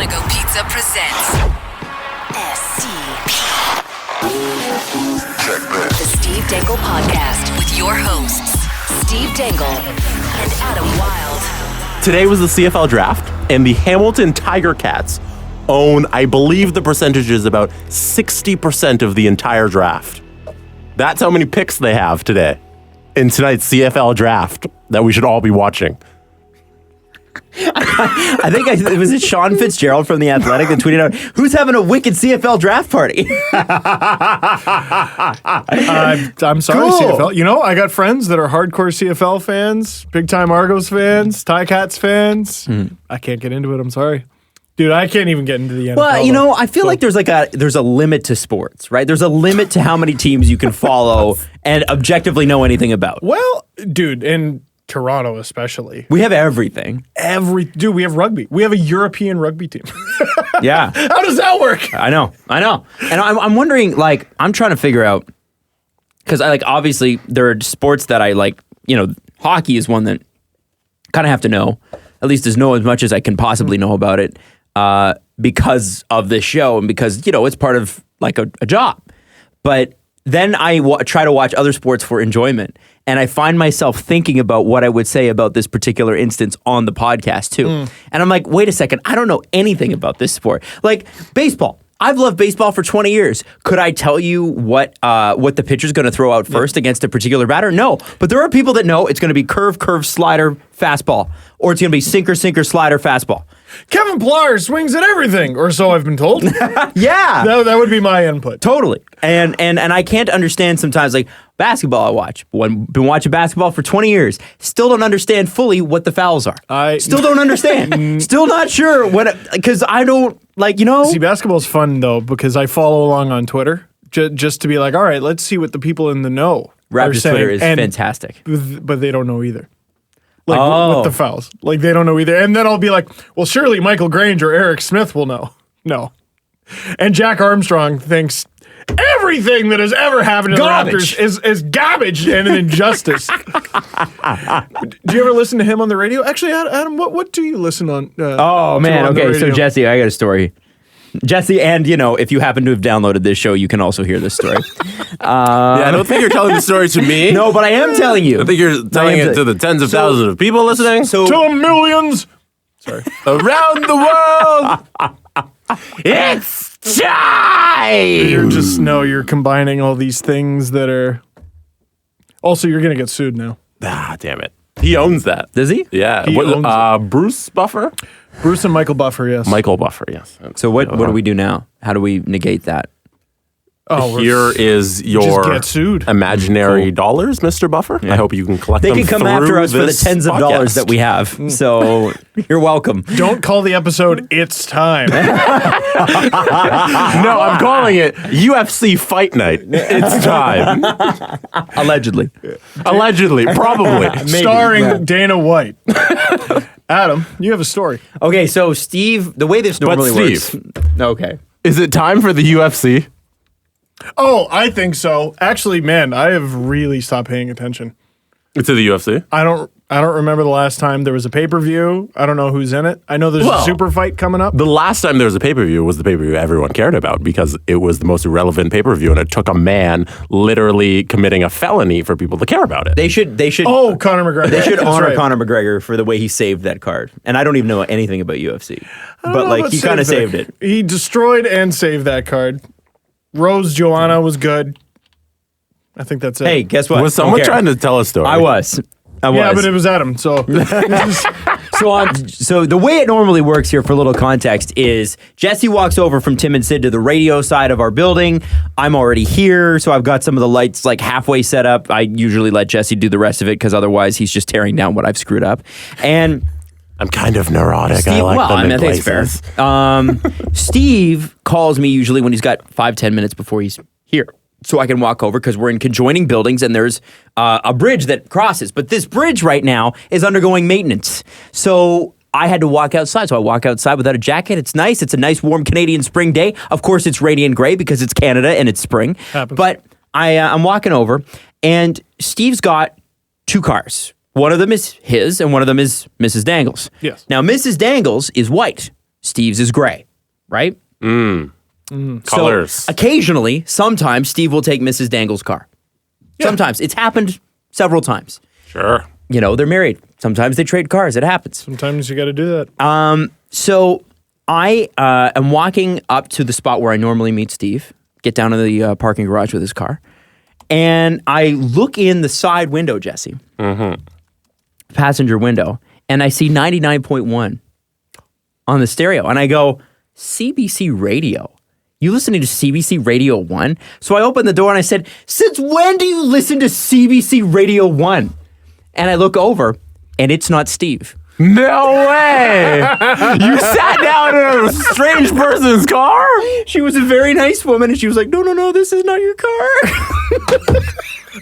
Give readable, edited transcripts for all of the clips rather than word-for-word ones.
Go Pizza presents SCP. The Steve Dangle Podcast with your hosts, Steve Dangle and Adam Wilde. Today was the CFL Draft, and the Hamilton Tiger Cats own, I believe the percentage is about 60% of the entire draft. That's how many picks they have today in tonight's CFL Draft that we should all be watching. I think it was Sean Fitzgerald from The Athletic that tweeted out, who's having a wicked CFL draft party? I'm sorry, Cool. CFL. You know, I got friends that are hardcore CFL fans, big-time Argos fans, Ticats fans. I can't get into it. I'm sorry. Dude, I can't even get into the NFL. Well, you know, I feel like there's a limit to sports, right? There's a limit to how many teams you can follow and objectively know anything about. Well, dude, in Toronto especially. We have everything. Dude, we have rugby. We have a European rugby team. Yeah. How does that work? I know. And I'm wondering, like, I'm trying to figure out, because obviously there are sports that I like, hockey is one that kind of have to know, at least as much as I can possibly know about it, because of this show and because, it's part of like a job. But then I try to watch other sports for enjoyment. And I find myself thinking about what I would say about this particular instance on the podcast too. And I'm like, wait a second, I don't know anything about this sport. Like baseball. I've loved baseball for 20 years. Could I tell you what the pitcher's going to throw out first against a particular batter? No. But there are people that know it's going to be curve, slider, fastball. Or it's going to be sinker, slider, fastball. Kevin Pillar swings at everything, or so I've been told. Yeah. That would be my input. Totally. And I can't understand sometimes, like, basketball I watch. Been watching basketball for 20 years. Still don't understand fully what the fouls are. Still don't understand. Still not sure because I don't, See, basketball's fun, though, because I follow along on Twitter just to be like, all right, let's see what the people in the know are Raptors saying. Twitter is fantastic. But they don't know either. With the fouls. Like, they don't know either. And then I'll be like, well, surely Michael Grange or Eric Smith will know. No. And Jack Armstrong thinks everything that has ever happened to the Raptors is garbage and an injustice. Do you ever listen to him on the radio? Actually, Adam, what do you listen on? Oh, man. on the Okay, so radio? Jesse, I got a story. Jesse, and, if you happen to have downloaded this show, you can also hear this story. I don't think you're telling the story to me. No, but I am telling you. I think you're telling it to the tens of thousands of people listening. To millions. Sorry. Around the world. It's time. You're combining all these things that are. Also, you're going to get sued now. Ah, damn it. He owns that. Does he? Yeah. He owns it. Bruce Buffer? Bruce and Michael Buffer, yes. Michael Buffer, yes. So what do we do now? How do we negate that? Here is your just get sued. imaginary dollars, Mr. Buffer. I hope you can collect They them can come through after us for the this tens of dollars podcast. that we have. So you're welcome. Don't call the episode "It's Time." No, I'm calling it UFC Fight Night. It's time. Allegedly. Allegedly, probably. Starring Dana White. Adam, you have a story. Okay, so Steve, the way this normally works. Okay. Is it time for the UFC? Oh, I think so. Actually, man, I have really stopped paying attention. To the UFC? I don't remember the last time there was a pay-per-view. I don't know who's in it. I know there's a super fight coming up. The last time there was a pay-per-view was the pay-per-view everyone cared about because it was the most irrelevant pay-per-view and it took a man literally committing a felony for people to care about it. They should Oh, Conor McGregor. They should That's honor right. Conor McGregor for the way he saved that card. And I don't even know anything about UFC. I don't But know like about he kind of saved that. it. He destroyed and saved that card. Rose Joanna was good. I think that's it. Hey, guess what? Was someone trying to tell a story? I was. Yeah, but it was Adam, so. So the way it normally works here, for a little context, is Jesse walks over from Tim and Sid to the radio side of our building. I'm already here, so I've got some of the lights like halfway set up. I usually let Jesse do the rest of it because otherwise he's just tearing down what I've screwed up. And I'm kind of neurotic. Steve, I like well, them I mean, in I think places. it's fair. Steve calls me usually when he's got 5-10 minutes before he's here. So I can walk over because we're in conjoining buildings and there's a bridge that crosses. But this bridge right now is undergoing maintenance. So I had to walk outside. So I walk outside without a jacket. It's nice. It's a nice warm Canadian spring day. Of course, it's rainy and gray because it's Canada and it's spring. Happens. But I'm walking over and Steve's got 2 cars. One of them is his and one of them is Mrs. Dangle's. Yes. Now, Mrs. Dangle's is white. Steve's is gray, right? Colors. So occasionally, sometimes Steve will take Mrs. Dangle's car. Yeah. Sometimes. It's happened several times. Sure. You know, they're married. Sometimes they trade cars. It happens. Sometimes you got to do that. So I am walking up to the spot where I normally meet Steve, get down to the parking garage with his car, and I look in the side window, Jesse, passenger window, and I see 99.1 on the stereo. And I go, CBC Radio? You listening to CBC Radio 1? So I opened the door and I said, since when do you listen to CBC Radio 1? And I look over, and it's not Steve. No way! You sat down in a strange person's car? She was a very nice woman, and she was like, no, this is not your car.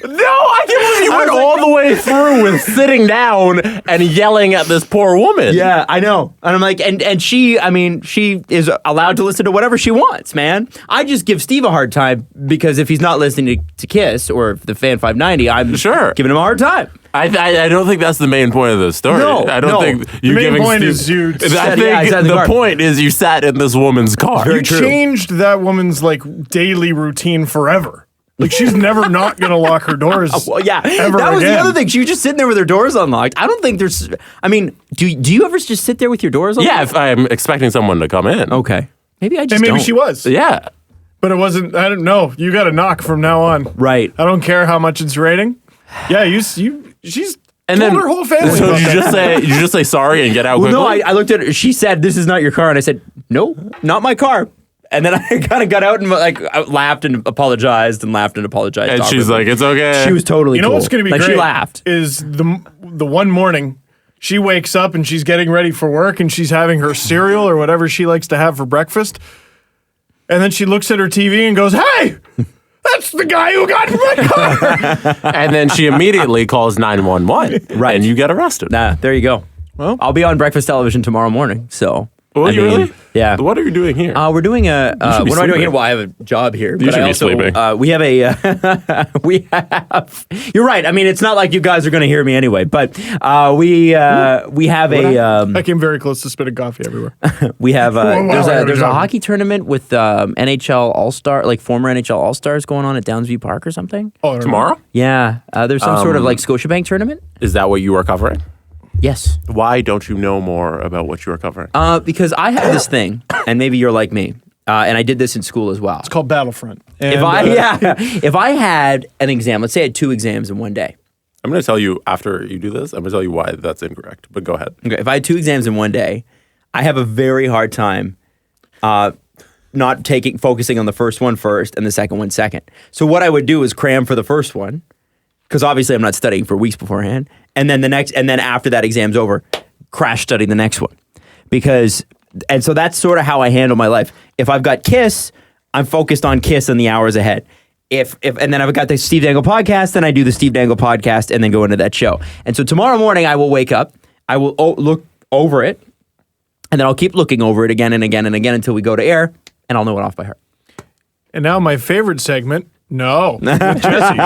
No, I can't believe you went all the way through with sitting down and yelling at this poor woman. Yeah, I know. And I'm like, and she, I mean, she is allowed to listen to whatever she wants, man. I just give Steve a hard time because if he's not listening to Kiss or the Fan 590, I'm giving him a hard time. I don't think that's the main point of the story. No, I don't think the you main giving point Steve, is you. I think the point is you sat in this woman's car. You changed that woman's daily routine forever. Like she's never not gonna lock her doors. Well, yeah, ever that was again. the other thing. She was just sitting there with her doors unlocked. I don't think there's. I mean, do you ever just sit there with your doors unlocked? Yeah, if I'm expecting someone to come in. Okay. Maybe I just. And maybe don't. she was. Yeah. But it wasn't. I don't know. You got to knock from now on. Right. I don't care how much it's rating. Yeah, she's. And told then her whole family. So about that. you just say sorry and get out quickly. No, I looked at her. She said, "This is not your car," and I said, "No, not my car." And then I kind of got out and I laughed and apologized and laughed and apologized. And she's like, "It's okay." She was totally. You know cool. what's going to be like, great? She laughed. Is the one morning she wakes up and she's getting ready for work and she's having her cereal or whatever she likes to have for breakfast, and then she looks at her TV and goes, "Hey, that's the guy who got in my car." And then she immediately calls 911. Right. And you get arrested. Nah, there you go. Well, I'll be on breakfast television tomorrow morning. So. Well, you really? Yeah. What are you doing here? We're doing a. should be What am I doing sleeping. here? Well, I have a job here. You but should I be also, sleeping. We have a. We have. You're right. I mean, it's not like you guys are going to hear me anyway. But we have a. I came very close to spitting coffee everywhere. We have Wow, there's a job. hockey tournament with NHL All Star, like former NHL All Stars going on at Downsview Park or something. Oh, I don't know. Tomorrow? Yeah, there's some sort of like Scotiabank tournament. Is that what you are covering? Yes, Why don't you know more about what you are covering? because I have this thing, and maybe you're like me, and I did this in school as well. It's called Battlefront. And, If I had an exam, let's say I had 2 exams in one day. I'm going to tell you after you do this, I'm going to tell you why that's incorrect. But go ahead. Okay, if I had 2 exams in one day, I have a very hard time not focusing on the first one first and the second one second. So what I would do is cram for the first one, because obviously I'm not studying for weeks beforehand, and then after that exam's over, crash study the next one. So that's sort of how I handle my life. If I've got Kiss, I'm focused on Kiss in the hours ahead. And then I've got the Steve Dangle podcast, then I do the Steve Dangle podcast and then go into that show. And so tomorrow morning I will wake up, I will look over it, and then I'll keep looking over it again and again and again until we go to air, and I'll know it off by heart. And now my favorite segment. No, with Jesse.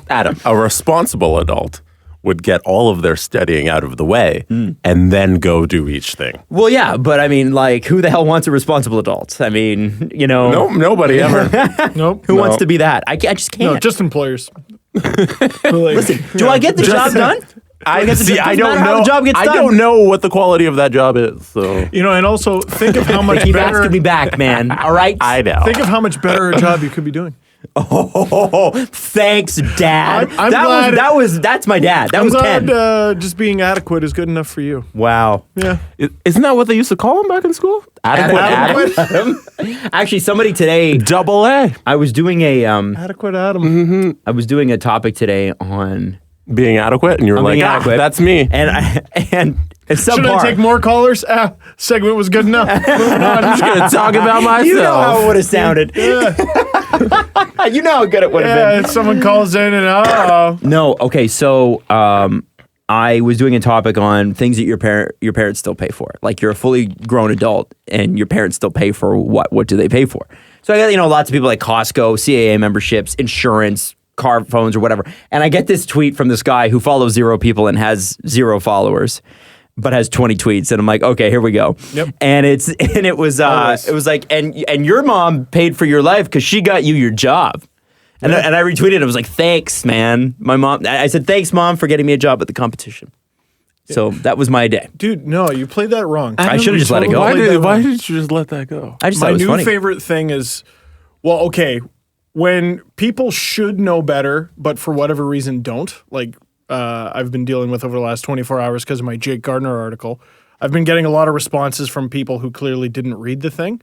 Adam, a responsible adult would get all of their studying out of the way and then go do each thing. Well, yeah, but I mean, like, who the hell wants a responsible adult? I mean, you know. No, nobody ever. Nope. Who wants to be that? I just can't. No, just employers. Listen, do I get the job done? I guess it see. doesn't I don't matter how know. the job gets I done. don't know what the quality of that job is. So And also think of how They much keep better. asking me back, man. All right? I know. Think of how much better a job you could be doing. Oh, thanks, Dad. I'm glad- That's my dad. That I'm was Ken. glad just being adequate is good enough for you. Wow. Yeah. Isn't that what they used to call him back in school? Adequate Adam? Actually, somebody today, Double A. I was doing a Adequate Adam. I was doing a topic today on Being adequate, and you were like, being adequate. that's me. and some Should I take more callers? Segment was good enough. Moving on. I'm just going to talk about myself. You know how it would have sounded. Yeah. You know how good it would have Yeah, been. if someone calls in and No, okay, so I was doing a topic on things that your parents still pay for. Like you're a fully grown adult and your parents still pay for what? What do they pay for? So I got, lots of people like Costco, CAA memberships, insurance, car phones or whatever. And I get this tweet from this guy who follows 0 people and has 0 followers. but has 20 tweets, and I'm like, okay, here we go. Yep. And it was like, and your mom paid for your life because she got you your job. And I retweeted. I was like, thanks, man. My mom. I said, thanks, mom, for getting me a job at the competition. So that was my day. Dude, no, you played that wrong. I should have just let it go. Why did you just let that go? I just thought My it was new funny. favorite thing is, well, okay, when people should know better, but for whatever reason don't, like I've been dealing with over the last 24 hours because of my Jake Gardner article, I've been getting a lot of responses from people who clearly didn't read the thing.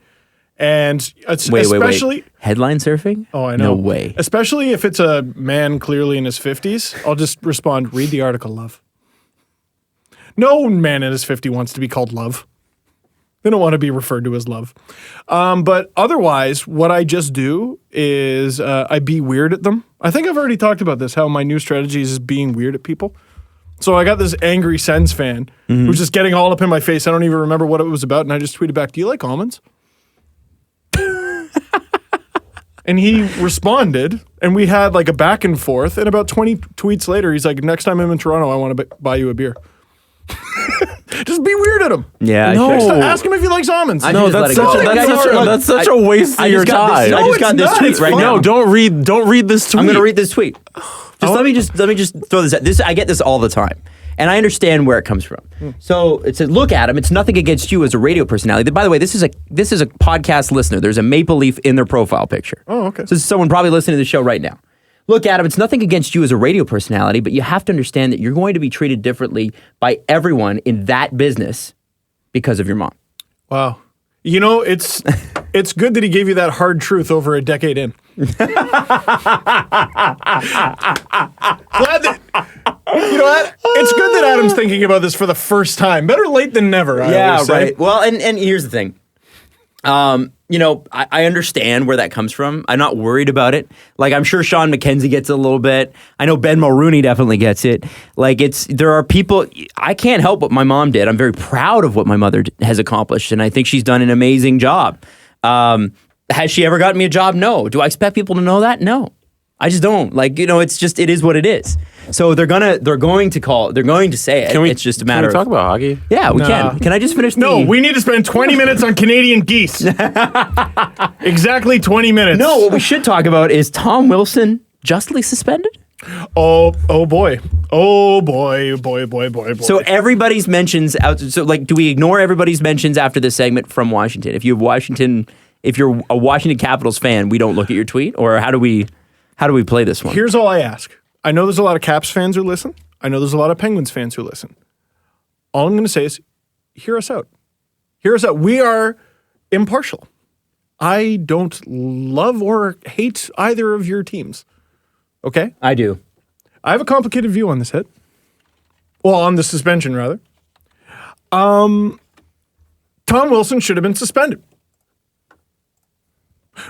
And it's especially headline surfing? Oh, I know. No way. Especially if it's a man clearly in his 50s, I'll just respond, read the article, love. No man in his 50s wants to be called love. They don't want to be referred to as love. But otherwise, what I just do is I be weird at them. I think I've already talked about this, how my new strategy is being weird at people. So I got this angry Sens fan who's just getting all up in my face. I don't even remember what it was about. And I just tweeted back, do you like almonds? And he responded, and we had like a back and forth. And about 20 tweets later, he's like, next time I'm in Toronto, I want to buy you a beer. Just be weird at him. Yeah, No. I should. Ask him if he likes almonds. No, that's such a waste of your time. I just got this tweet right now. No, don't read this tweet. I'm going to read this tweet. Let me just throw this out. I get this all the time. And I understand where it comes from. So it says, look, Adam, it's nothing against you as a radio personality. By the way, this is a podcast listener. There's a maple leaf in their profile picture. Oh, okay. So this is someone probably listening to the show right now. Look, Adam, it's nothing against you as a radio personality, but you have to understand that you're going to be treated differently by everyone in that business because of your mom. Wow. You know, it's good that he gave you that hard truth over a decade in. Glad that, you know what? It's good that Adam's thinking about this for the first time. Better late than never, I always say. Right. Well, and here's the thing. You know, I understand where that comes from. I'm not worried about it. Like, I'm sure Sean McKenzie gets it a little bit. I know Ben Mulrooney definitely gets it. Like, there are people, I can't help what my mom did. I'm very proud of what my mother has accomplished, and I think she's done an amazing job. Has she ever gotten me a job? No. Do I expect people to know that? No. I just don't. Like, you know, it is what it is. So they're going to say it. It's just a matter Can we talk about hockey? Yeah, we can. Can I just finish No, we need to spend 20 minutes on Canadian geese. Exactly 20 minutes. No, what we should talk about is Tom Wilson justly suspended? Oh boy. Oh boy. So everybody's mentions out. So like, do we ignore everybody's mentions after this segment from Washington? If you're a Washington Capitals fan, we don't look at your tweet, or how do we play this one? Here's all I ask. I know there's a lot of Caps fans who listen. I know there's a lot of Penguins fans who listen. All I'm going to say is, hear us out. Hear us out. We are impartial. I don't love or hate either of your teams. Okay? I do. I have a complicated view on this hit. Well, on the suspension, rather. Tom Wilson should have been suspended.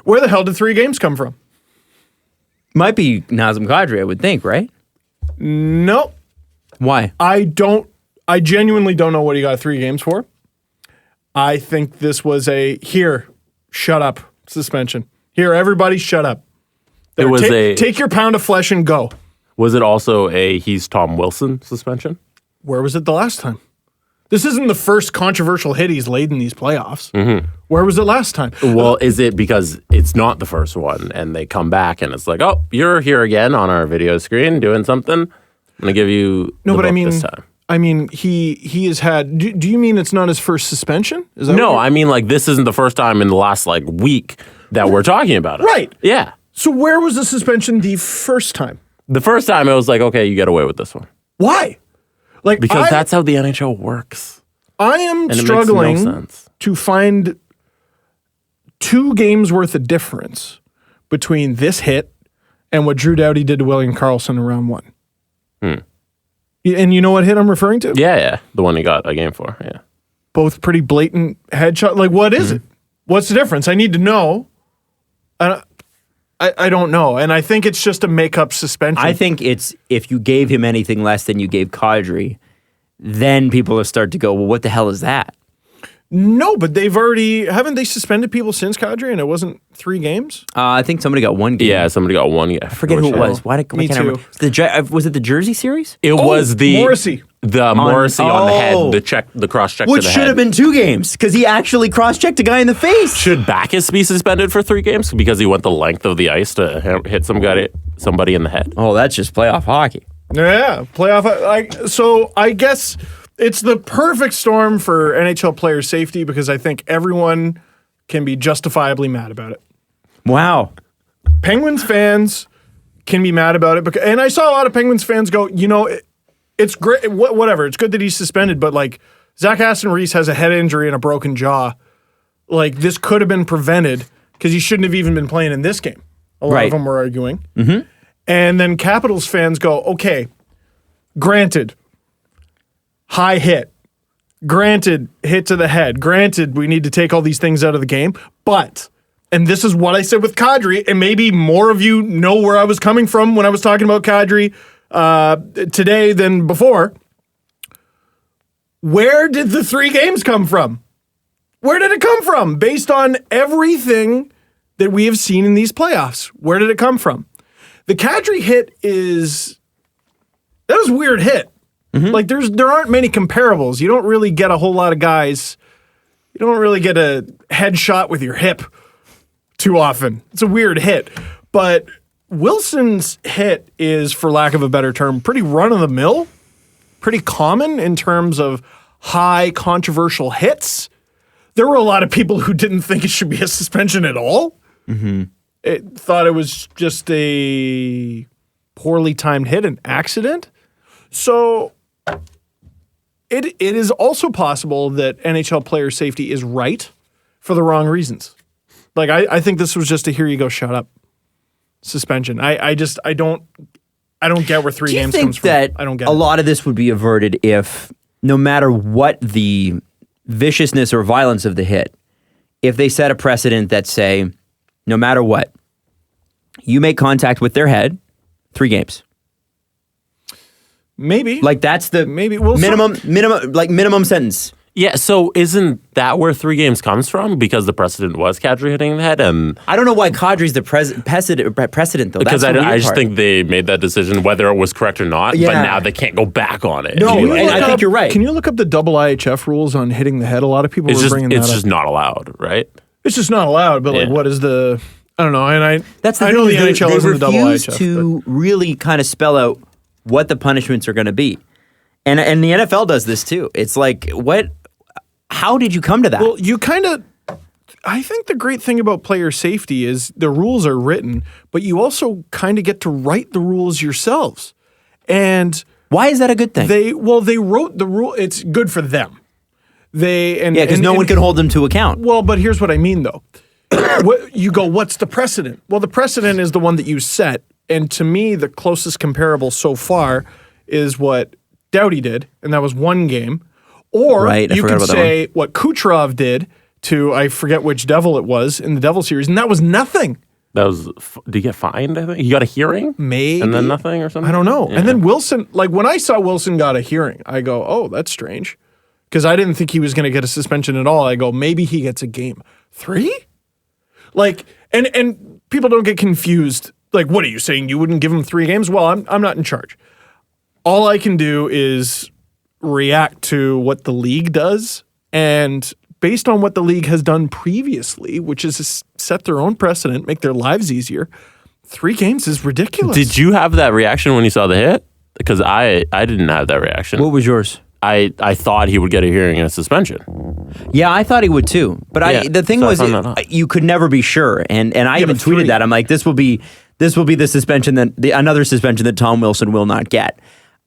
Where the hell did 3 games come from? Might be Nazem Kadri, I would think, right? No. Why? I genuinely don't know what he got 3 games for. I think this was shut up suspension. Here, everybody shut up. It was take your pound of flesh and go. Was it also he's Tom Wilson suspension? Where was it the last time? This isn't the first controversial hit he's laid in these playoffs. Mm-hmm. Where was it last time? Well, is it because it's not the first one and they come back and it's like, oh, you're here again on our video screen doing something? I'm going to give you this time. I mean, he has had. Do you mean it's not his first suspension? Is that No, I mean, like, this isn't the first time in the last, like, week that we're talking about it. Right. Yeah. So where was the suspension the first time? The first time it was like, okay, you get away with this one. Why? Like, Because that's how the NHL works. I am And struggling it makes no sense. to find 2 games worth of difference between this hit and what Drew Doughty did to William Karlsson in round 1. And you know what hit I'm referring to? Yeah. The one he got a game for, yeah. Both pretty blatant headshot. Like, what is it? What's the difference? I need to know. I don't know. And I think it's just a make-up suspension. I think it's if you gave him anything less than you gave Kadri, then people will start to go, well, what the hell is that? No, but haven't they suspended people since, Kadri, and it wasn't 3 games? I think somebody got 1 game. Yeah, somebody got 1. Yeah, I forget who it was. Why can't I remember? Was it the Jersey series? It was the Morrissey. The Morrissey on the head, the cross check to the Which head. should have been 2 games because he actually cross-checked a guy in the face. Should Backus be suspended for 3 games because he went the length of the ice to hit somebody in the head? Oh, that's just playoff hockey. Yeah, playoff. So I guess it's the perfect storm for NHL player safety because I think everyone can be justifiably mad about it. Wow. Penguins fans can be mad about it, and I saw a lot of Penguins fans go, it's great, whatever. It's good that he's suspended, but like Zach Aston-Reese has a head injury and a broken jaw. Like this could have been prevented because he shouldn't have even been playing in this game. A lot of them were arguing. Mm-hmm. And then Capitals fans go, okay, granted, high hit. Granted, hit to the head. Granted, we need to take all these things out of the game. But, and this is what I said with Kadri, and maybe more of you know where I was coming from when I was talking about Kadri today than before. Where did the 3 games come from? Where did it come from? Based on everything that we have seen in these playoffs, where did it come from? The Kadri hit that was a weird hit. Mm-hmm. Like there aren't many comparables. You don't really get a whole lot of guys. You don't really get a headshot with your hip too often. It's a weird hit. But Wilson's hit is, for lack of a better term, pretty run-of-the-mill, pretty common in terms of high controversial hits. There were a lot of people who didn't think it should be a suspension at all. Mm-hmm. Thought it was just a poorly timed hit, an accident. So it is also possible that NHL player safety is right for the wrong reasons. Like I think this was just a here you go, shut up suspension. I don't get where 3 games comes from. I don't get a lot of this would be averted if no matter what the viciousness or violence of the hit, if they set a precedent that say, no matter what, you make contact with their head, 3 games. Maybe. Like that's the minimum sentence. Yeah, so isn't that where 3 games comes from? Because the precedent was Kadri hitting the head, and I don't know why Kadri's the precedent though. Because that's I just think they made that decision whether it was correct or not. Yeah. But now they can't go back on it. No, and I think you're right. Can you look up the double IHF rules on hitting the head? A lot of people were bringing that up. It's just not allowed, right? It's just not allowed. But like, what is the? I don't know. And that's the I thing, know the NHL isn't the double IHF. To really kind of spell out what the punishments are going to be, and the NFL does this too. It's like what. How did you come to that? Well, I think the great thing about player safety is the rules are written, but you also kind of get to write the rules yourselves. And why is that a good thing? They wrote the rule. It's good for them. Because no one can hold them to account. Well, but here's what I mean, though. You go, what's the precedent? Well, the precedent is the one that you set. And to me, the closest comparable so far is what Doughty did, and that was 1 game. Or you could say what Kucherov did to, I forget which Devil it was in the Devil series, and that was nothing. Did he get fined, I think? He got a hearing? Maybe. And then nothing or something? I don't know. Yeah. And then Wilson, like when I saw Wilson got a hearing, I go, oh, that's strange. Because I didn't think he was going to get a suspension at all. I go, maybe he gets a game. 3? Like, and people don't get confused. Like, what are you saying? You wouldn't give him 3 games? Well, I'm not in charge. All I can do is react to what the league does, and based on what the league has done previously, which is set their own precedent, make their lives easier, 3 games is ridiculous. Did you have that reaction when you saw the hit? Because I didn't have that reaction. What was yours? I thought he would get a hearing and a suspension. Yeah, I thought he would too. But the thing was, you could never be sure. And I even tweeted that. I'm like, this will be the suspension another suspension that Tom Wilson will not get.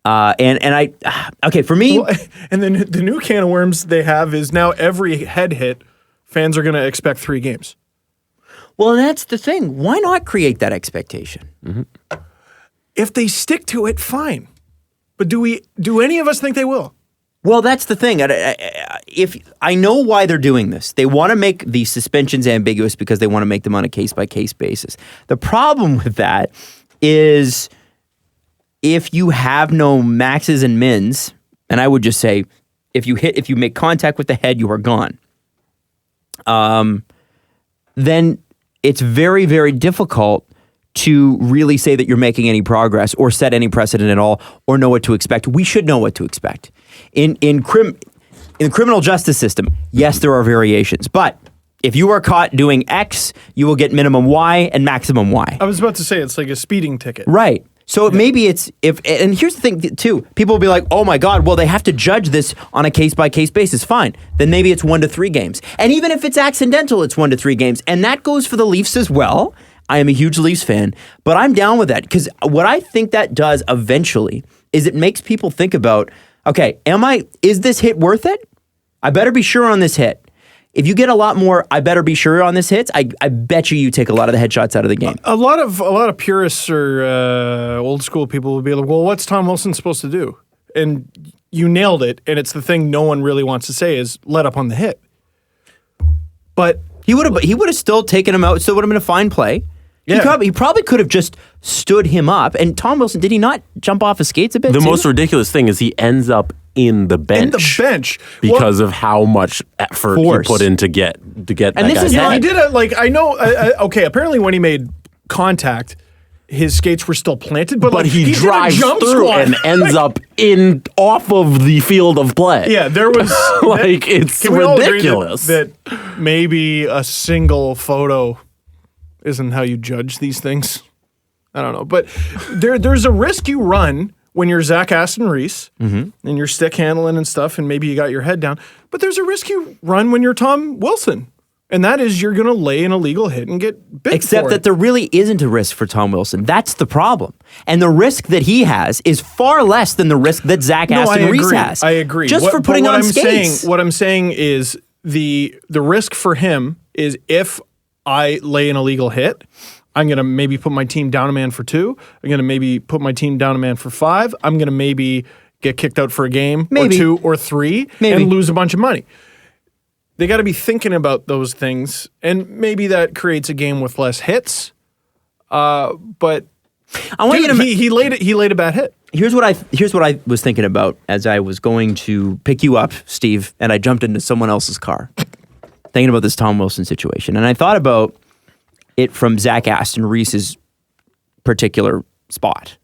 For me. Well, and then the new can of worms they have is now every head hit, fans are going to expect 3 games. Well, and that's the thing. Why not create that expectation? Mm-hmm. If they stick to it, fine. But do any of us think they will? Well, that's the thing. If I know why they're doing this, they want to make the suspensions ambiguous because they want to make them on a case-by-case basis. The problem with that is if you have no maxes and mins, and I would just say if you make contact with the head, you are gone. then it's very, very difficult to really say that you're making any progress or set any precedent at all or know what to expect. We should know what to expect. In the criminal justice system, yes, there are variations, but if you are caught doing X, you will get minimum Y and maximum Y. I was about to say it's like a speeding ticket. Right. So maybe it's and here's the thing too. People will be like, "Oh my God, well they have to judge this on a case by case basis." Fine. Then maybe it's 1 to 3 games. And even if it's accidental, it's 1 to 3 games. And that goes for the Leafs as well. I am a huge Leafs fan, but I'm down with that because what I think that does eventually is it makes people think about, okay, is this hit worth it? I better be sure on this hit. If you get a lot more, I better be sure on this hits, I bet you take a lot of the headshots out of the game. A lot of purists or old school people will be like, well, what's Tom Wilson supposed to do? And you nailed it, and it's the thing no one really wants to say is let up on the hit. But he would have still taken him out, still would have been a fine play. Yeah. He probably could have just stood him up. And Tom Wilson, did he not jump off his skates a bit The too? most ridiculous thing is he ends up in the bench. Because of how much effort Force. he put in to get that And this guy's is head. not- he did it like I know. Okay, apparently when he made contact, his skates were still planted, but like, he did a drives jump through squat. and ends up off of the field of play. Yeah, there was Like, it's Can we all agree ridiculous. that maybe a single photo isn't how you judge these things. I don't know, but there's a risk you run when you're Zach Aston Reese and you're stick handling and stuff, and maybe you got your head down. But there's a risk you run when you're Tom Wilson, and that is you're going to lay an illegal hit and get bit. Except for that it. there really isn't a risk for Tom Wilson. That's the problem. And the risk that he has is far less than the risk that Zach Aston Reese has. I agree. Just for putting what on I'm skates. What I'm saying is the risk for him is if I lay an illegal hit, I'm going to maybe put my team down a man for 2. I'm going to maybe put my team down a man for 5. I'm going to maybe get kicked out for a game Maybe. or 2 or 3 Maybe. and lose a bunch of money. They got to be thinking about those things, and maybe that creates a game with less hits. But I want dude, you to he laid a bad hit. Here's what I was thinking about as I was going to pick you up, Steve, and I jumped into someone else's car, thinking about this Tom Wilson situation, and I thought about it from Zach Aston Reese's particular spot,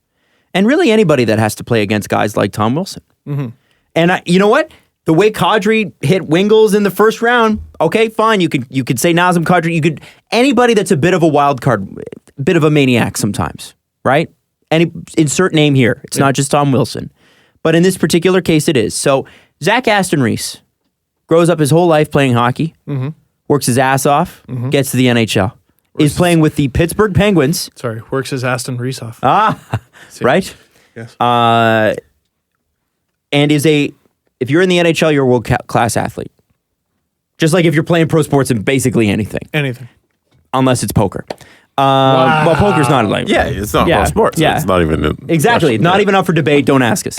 and really anybody that has to play against guys like Tom Wilson. Mm-hmm. And you know what? The way Kadri hit Wingles in the first round, okay, fine. You could say Nazem Kadri. Anybody that's a bit of a wild card, a bit of a maniac sometimes, right? Any insert name here. It's not just Tom Wilson, but in this particular case, it is. So Zach Aston Reese grows up his whole life playing hockey, works his ass off, gets to the NHL, is playing with the Pittsburgh Penguins. Sorry, works his Aston Reese off. Right? Yes. And if you're in the NHL, you're a world-class athlete. Just like if you're playing pro sports in basically anything. Anything. Unless it's poker. Well, poker's not like... Yeah, it's not Yeah, pro sports. yeah. It's not even... Exactly. Not even up for debate. Don't ask us.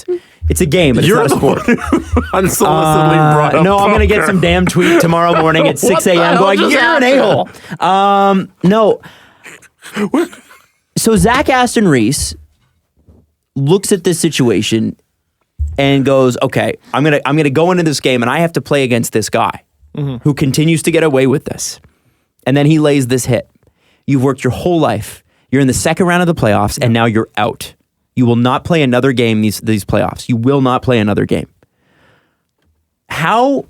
It's a game, but it's You're not a the sport. one who unsolicitedly brought up No, I'm going to get poker. some damn tweet tomorrow morning at 6 What the a.m. hell going, just you're an happened? a-hole. No. So Zach Aston Reese looks at this situation and goes, okay, I'm gonna go into this game and I have to play against this guy who continues to get away with this. And then he lays this hit. You've worked your whole life. You're in the second round of the playoffs and now you're out. You will not play another game these playoffs. You will not play another game. How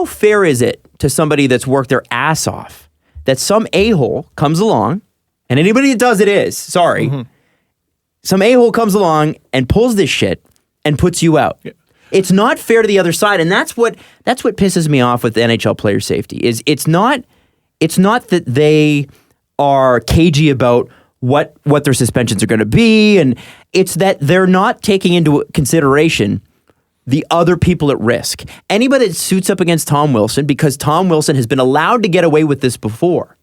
fair is it to somebody that's worked their ass off that some a-hole comes along, and anybody that does it is, sorry, some a-hole comes along and pulls this shit and puts you out. Yeah. It's not fair to the other side, and that's what pisses me off with NHL player safety. Is it's not that they are cagey about what their suspensions are going to be, and it's that they're not taking into consideration the other people at risk. Anybody that suits up against Tom Wilson, because Tom Wilson has been allowed to get away with this before,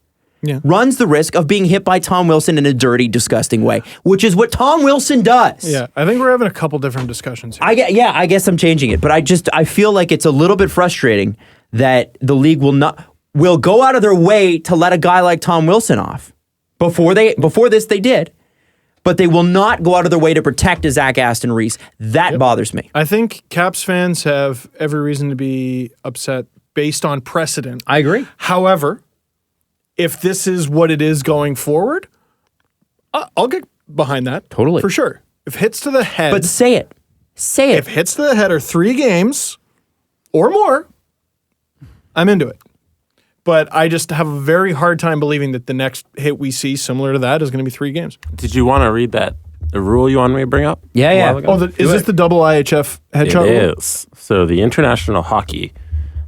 runs the risk of being hit by Tom Wilson in a dirty, disgusting way, which is what Tom Wilson does. Yeah, I think we're having a couple different discussions here. I guess I'm changing it, but I feel like it's a little bit frustrating that the league will go out of their way to let a guy like Tom Wilson off. Before this, they did. But they will not go out of their way to protect a Zach Aston Reese. That bothers me. I think Caps fans have every reason to be upset based on precedent. I agree. However, if this is what it is going forward, I'll get behind that. Totally. For sure. If hits to the head. But say it. Say it. If hits to the head are 3 games or more, I'm into it. But I just have a very hard time believing that the next hit we see similar to that is going to be 3 games. Did you want to read the rule you wanted me to bring up? Yeah, yeah. Is this the double IHF headshot It rule? is. So the International Hockey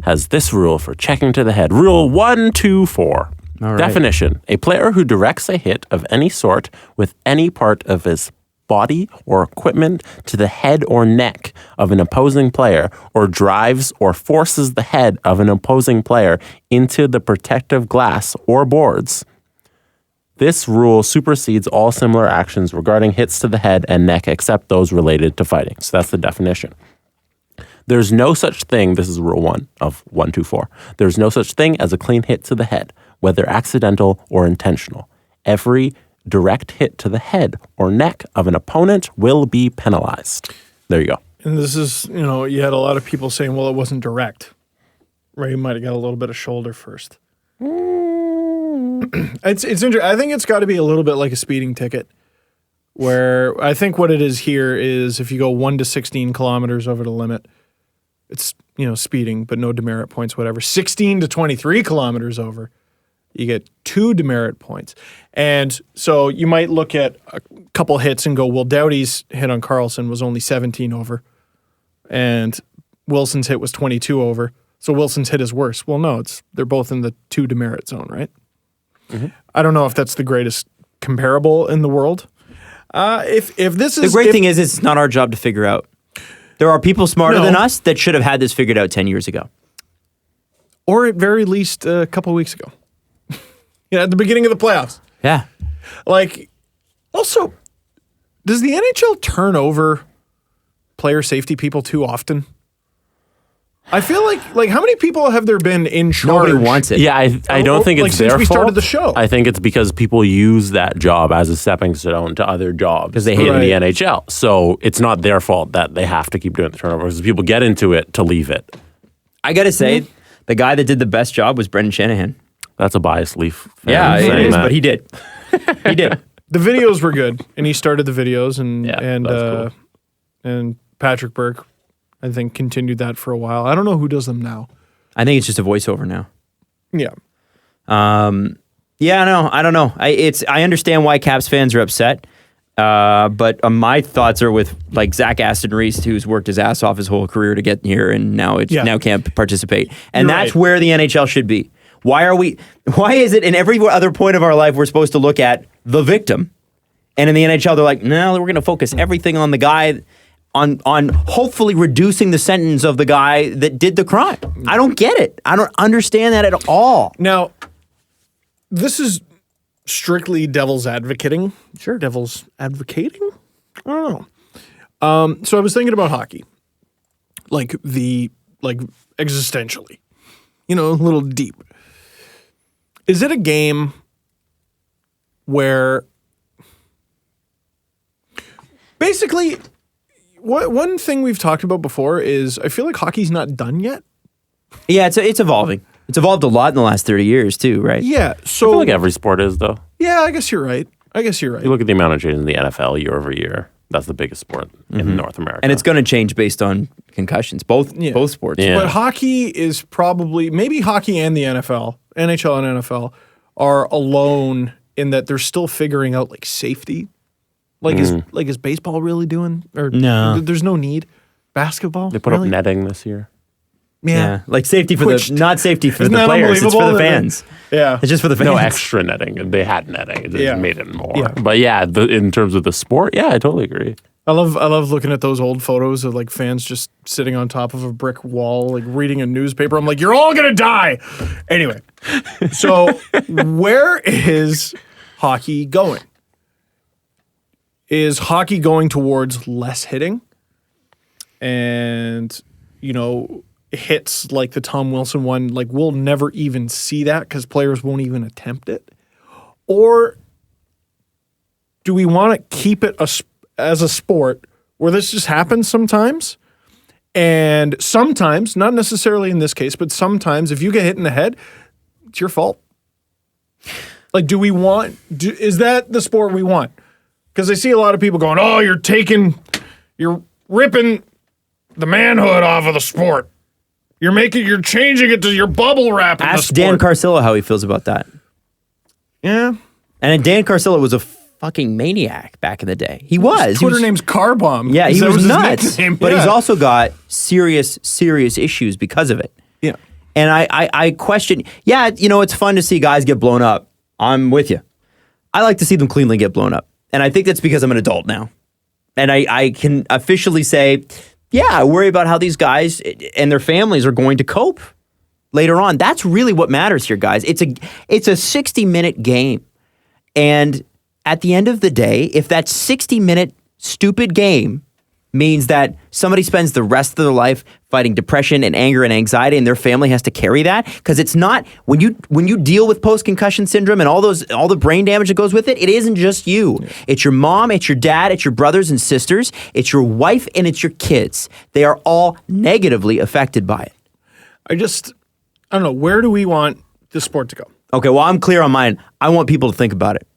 has this rule for checking to the head. Rule 124. All right. Definition: a player who directs a hit of any sort with any part of his body or equipment to the head or neck of an opposing player, or drives or forces the head of an opposing player into the protective glass or boards. This rule supersedes all similar actions regarding hits to the head and neck except those related to fighting. So that's the definition. There's no such thing, this is rule 1 of 124. There's no such thing as a clean hit to the head, whether accidental or intentional. Every direct hit to the head or neck of an opponent will be penalized. There you go. And this is, you had a lot of people saying, well, it wasn't direct. Right? You might have got a little bit of shoulder first. It's interesting. I think it's got to be a little bit like a speeding ticket, where I think what it is here is if you go 1 to 16 kilometers over the limit, it's, speeding, but no demerit points, whatever. 16 to 23 kilometers over, you get 2 demerit points. And so you might look at a couple hits and go, well, Doughty's hit on Carlson was only 17 over, and Wilson's hit was 22 over. So Wilson's hit is worse. Well, no, they're both in the 2 demerit zone, right? Mm-hmm. I don't know if that's the greatest comparable in the world. If this is the great thing is, it's not our job to figure out. There are people smarter than us that should have had this figured out 10 years ago. Or at very least a couple weeks ago. At the beginning of the playoffs. Yeah. Also, does the NHL turn over player safety people too often? I feel like how many people have there been in charge? Nobody wants it. Yeah, I don't think it's their fault. Since we started the show. I think it's because people use that job as a stepping stone to other jobs because they hate in the NHL. So it's not their fault that they have to keep doing the turnovers. People get into it to leave it. I got to say, the guy that did the best job was Brendan Shanahan. That's a biased Leaf fan. Yeah, it saying is, that. but he did. He did. The videos were good, and he started the videos, that's cool. And Patrick Burke, I think, continued that for a while. I don't know who does them now. I think it's just a voiceover now. Yeah. Yeah, no, I don't know. I understand why Caps fans are upset, but my thoughts are with like Zach Aston Reese, who's worked his ass off his whole career to get here, and now can't participate. And that's where the NHL should be. Why is it in every other point of our life we're supposed to look at the victim, and in the NHL they're like, no, we're going to focus everything on the guy. On hopefully reducing the sentence of the guy that did the crime. I don't get it. I don't understand that at all. Now, this is strictly devil's advocating. Sure. Devil's advocating? I don't know. So I was thinking about hockey. Like existentially. A little deep. Is it a game where basically one thing we've talked about before is I feel like hockey's not done yet. Yeah, it's evolving. It's evolved a lot in the last 30 years too, right? Yeah. So I feel like every sport is, though. Yeah, I guess you're right. You look at the amount of change in the NFL year over year. That's the biggest sport in North America. And it's going to change based on concussions, both sports. Yeah. But hockey is probably, maybe hockey and the NFL, NHL and NFL, are alone in that they're still figuring out like safety. Is baseball really doing? Or No. There's no need. Basketball? They put up netting this year. Yeah. Like safety for not safety for Isn't the that players, it's for the unbelievable? fans. Yeah. It's just for the fans. No extra netting. They had netting. It just made it more. Yeah. But in terms of the sport, I totally agree. I love looking at those old photos of like fans just sitting on top of a brick wall, like reading a newspaper. I'm like, you're all gonna die. Anyway, so where is hockey going? Is hockey going towards less hitting? And, hits like the Tom Wilson one, like we'll never even see that because players won't even attempt it? Or do we want to keep it as a sport where this just happens sometimes And sometimes, not necessarily in this case, but sometimes if you get hit in the head, it's your fault. Like, is that the sport we want? Because I see a lot of people going, oh, you're ripping the manhood off of the sport. You're changing it to your bubble wrap in the Ask sport. Dan Carcillo how he feels about that. Yeah. And Dan Carcillo was a fucking maniac back in the day. He was. His Twitter name's Car Bomb. Yeah, he was his nuts. nickname. But Yeah. he's also got serious issues because of it. Yeah. And I question, it's fun to see guys get blown up. I'm with you. I like to see them cleanly get blown up. And I think that's because I'm an adult now. And I can officially say, yeah, I worry about how these guys and their families are going to cope later on. That's really what matters here, guys. It's a 60-minute game. And at the end of the day, if that 60-minute stupid game means that somebody spends the rest of their life fighting depression and anger and anxiety and their family has to carry that, because it's not, when you deal with post-concussion syndrome and all the brain damage that goes with it, it isn't just you. Yeah. It's your mom, it's your dad, it's your brothers and sisters, it's your wife, and it's your kids. They are all negatively affected by it. I don't know, where do we want this sport to go? Okay, well, I'm clear on mine. I want people to think about it.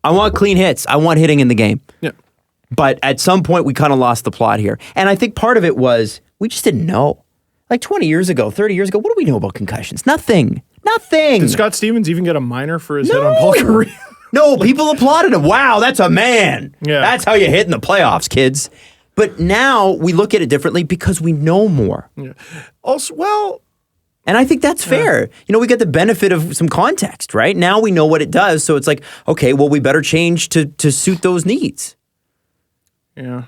I want clean hits. I want hitting in the game. Yeah. But at some point, we kind of lost the plot here. And I think part of it was we just didn't know. Like 20 years ago, 30 years ago, what do we know about concussions? Nothing. Did Scott Stevens even get a minor for his hit on Paul Kariya? No, people applauded him. Wow, that's a man. Yeah. That's how you hit in the playoffs, kids. But now we look at it differently because we know more. Yeah. Also, well... And I think that's fair. We get the benefit of some context, right? Now we know what it does, so it's like, okay, well, we better change to suit those needs. Yeah.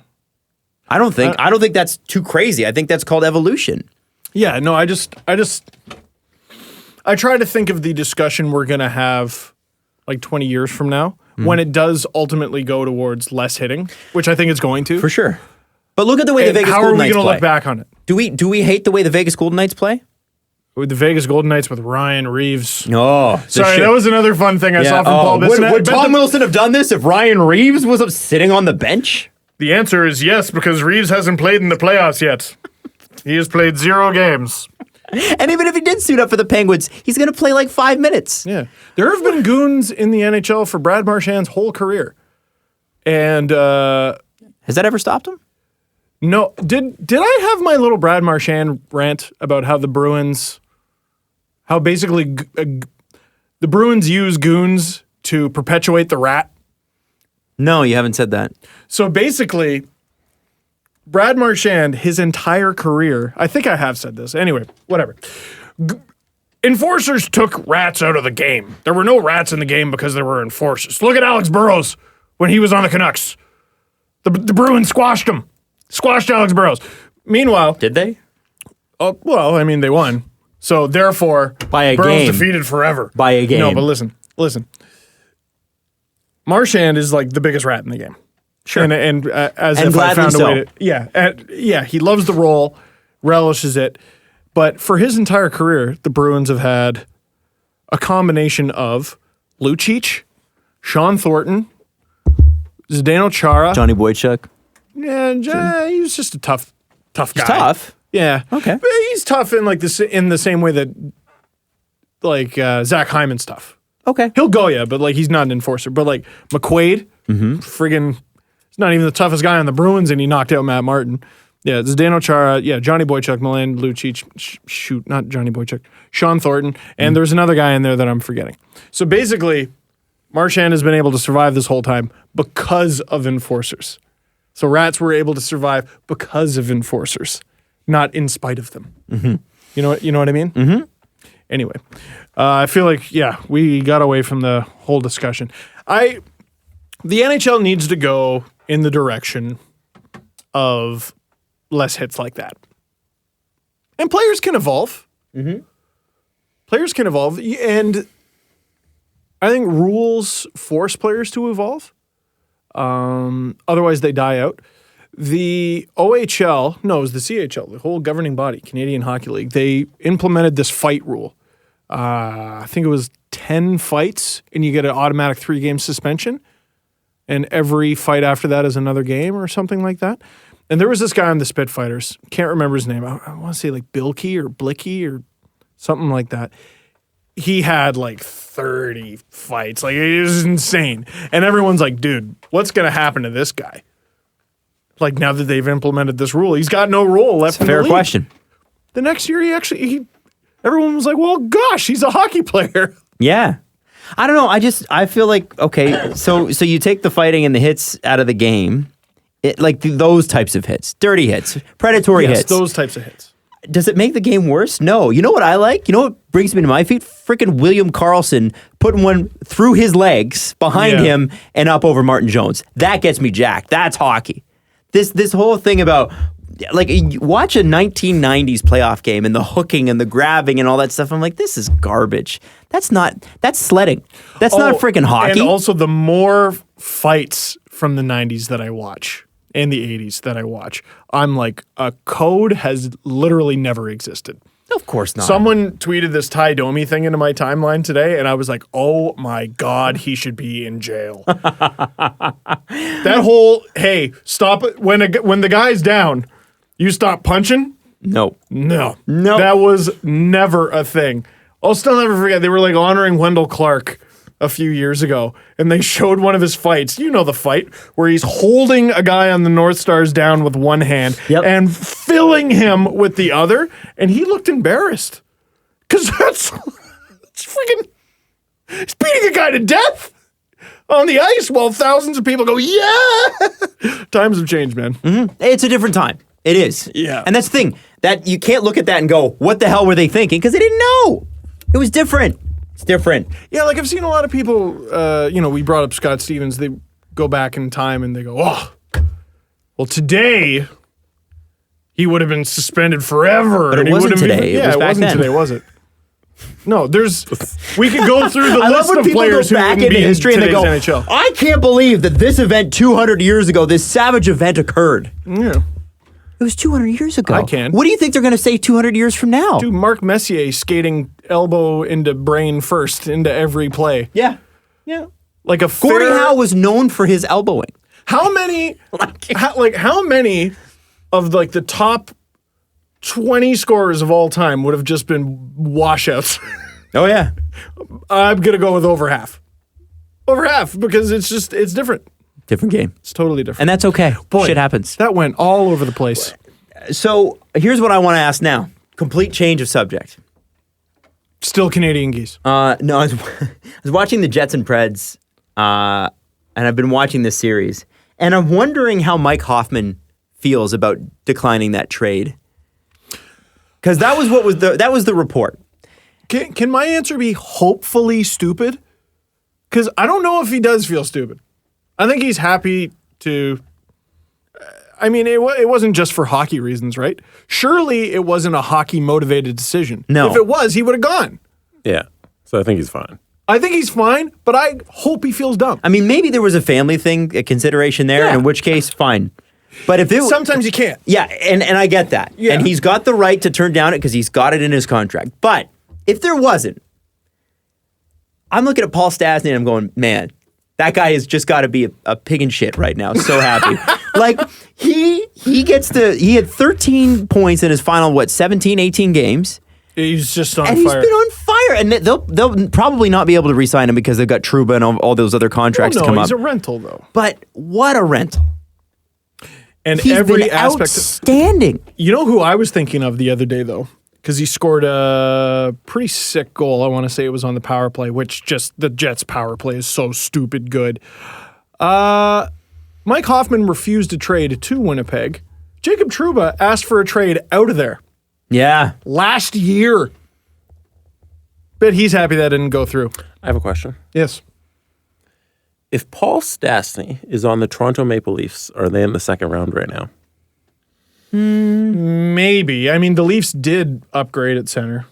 I don't think that's too crazy. I think that's called evolution. Yeah, no, I try to think of the discussion we're going to have like 20 years from now when it does ultimately go towards less hitting, which I think it's going to. For sure. But look at the way the Vegas Golden Golden Knights Knights play. How are we going to look back on it? Do we hate the way the Vegas Golden Knights play? With the Vegas Golden Knights with Ryan Reeves. Oh, sorry, that was another fun thing I saw from Paul Bissonnette. Would Tom Wilson have done this if Ryan Reeves was up sitting on the bench? The answer is yes, because Reeves hasn't played in the playoffs yet. He has played 0 games. And even if he did suit up for the Penguins, he's going to play like 5 minutes. Yeah. There have been goons in the NHL for Brad Marchand's whole career. And has that ever stopped him? No. Did I have my little Brad Marchand rant about how the Bruins, how basically the Bruins use goons to perpetuate the rat? No, you haven't said that. So basically, Brad Marchand, his entire career, I think I have said this. Anyway, whatever. Enforcers took rats out of the game. There were no rats in the game because there were enforcers. Look at Alex Burrows when he was on the Canucks. The Bruins squashed him. Squashed Alex Burrows. Meanwhile... Did they? Oh, well, I mean, they won. So, therefore, by a Burrows game. defeated forever. By a game. No, but listen. Marchand is like the biggest rat in the game. Sure. And as if I found a way to... he loves the role, relishes it. But for his entire career, the Bruins have had a combination of Lucic, Sean Thornton, Zdeno Chara. Johnny Boychuk. Yeah, he was just a tough guy. He's tough? Yeah. Okay. But he's tough in like this in the same way that like Zach Hyman's tough. Okay. He'll go you, but like he's not an enforcer. But like McQuaid, friggin' he's not even the toughest guy on the Bruins, and he knocked out Matt Martin. Yeah, Zdeno Chara, Johnny Boychuk, Milan Lucic, not Johnny Boychuk, Sean Thornton, and there's another guy in there that I'm forgetting. So basically, Marchand has been able to survive this whole time because of enforcers. So rats were able to survive because of enforcers, not in spite of them. Mm-hmm. You know what I mean? Mm-hmm. Anyway, I feel like, we got away from the whole discussion. The NHL needs to go in the direction of less hits like that. And players can evolve. Mm-hmm. Players can evolve. And I think rules force players to evolve. Otherwise, they die out. The OHL, no, it was the CHL, the whole governing body, Canadian Hockey League, they implemented this fight rule. I think it was 10 fights, and you get an automatic 3-game suspension. And every fight after that is another game or something like that. And there was this guy on the Spitfighters. Can't remember his name. I want to say like Bilkey or Blicky or something like that. He had like 30 fights. Like, it was insane. And everyone's like, dude, what's going to happen to this guy? Like, now that they've implemented this rule, he's got no role left in the league. Fair question. The next year, everyone was like, well, gosh, he's a hockey player. Yeah. I don't know. I feel like, okay, so you take the fighting and the hits out of the game, those types of hits, dirty hits, predatory hits. Those types of hits. Does it make the game worse? No. You know what I like? You know what brings me to my feet? Freaking William Karlsson putting one through his legs behind him and up over Martin Jones. That gets me jacked. That's hockey. This whole thing about, like, watch a 1990s playoff game and the hooking and the grabbing and all that stuff. I'm like, this is garbage. That's sledding. That's not freaking hockey. And also the more fights from the 90s that I watch and the 80s that I watch, I'm like, a code has literally never existed. Of course not. Someone tweeted this Ty Domi thing into my timeline today, and I was like, oh my God, he should be in jail. That whole, hey, stop it. When the guy's down, you stop punching? No. That was never a thing. I'll still never forget. They were like honoring Wendell Clark a few years ago, and they showed one of his fights. You know the fight where he's holding a guy on the North Stars down with one hand and filling him with the other, and he looked embarrassed because that's freaking. He's beating a guy to death on the ice while thousands of people go, yeah. Times have changed, man. Mm-hmm. It's a different time. It is. Yeah. And that's the thing, that you can't look at that and go, what the hell were they thinking? Because they didn't know. It was different. It's different. Yeah, like I've seen a lot of people, we brought up Scott Stevens, they go back in time and they go, oh, well, today he would have been suspended forever. But it wasn't today. It wasn't today, was it? No, we could go through the I love list when of people players go back who wouldn't into be in history and they today's go, NHL. I can't believe that this event 200 years ago, this savage event occurred. Yeah. It was 200 years ago. I can. What do you think they're going to say 200 years from now? Dude, Mark Messier skating elbow into brain first into every play. Yeah. Like a Gordie fair, Howe was known for his elbowing. How many how many of like the top 20 scorers of all time would have just been washouts? Oh, yeah. I'm going to go with over half. Over half, because it's different. Different game. It's totally different. And that's okay. Boy, shit happens. That went all over the place. So here's what I want to ask now. Complete change of subject. Still Canadian geese. No, I was watching the Jets and Preds, and I've been watching this series, and I'm wondering how Mike Hoffman feels about declining that trade. Because that was the report. Can my answer be hopefully stupid? Because I don't know if he does feel stupid. I think he's happy to. I mean, it wasn't just for hockey reasons, right? Surely it wasn't a hockey motivated decision. No. If it was, he would have gone. Yeah. So I think he's fine. I think he's fine, but I hope he feels dumb. I mean, maybe there was a family thing, a consideration there, Yeah. in which case, fine. But if it Sometimes you can't. Yeah, and I get that. Yeah. And he's got the right to turn down it because he's got it in his contract. But if there wasn't, I'm looking at Paul Stastny and I'm going, man, that guy has just got to be a pig in shit right now. So happy. Like, he had 13 points in his final, 17, 18 games. He's just on And fire. he's been on fire. And they'll probably not be able to re-sign him because they've got Trouba and all those other contracts to come he's up. a rental, though. But what a rental. And He's every been aspect. outstanding. You know who I was thinking of the other day, though? Because he scored a pretty sick goal. I want to say it was on the power play, which just the Jets' power play is so stupid good. Mike Hoffman refused to trade to Winnipeg. Jacob Trouba asked for a trade out of there Yeah. last year. Bet he's happy that didn't go through. I have a question. Yes. If Paul Stastny is on the Toronto Maple Leafs, are they in the second round right now? Maybe. I mean, the Leafs did upgrade at center.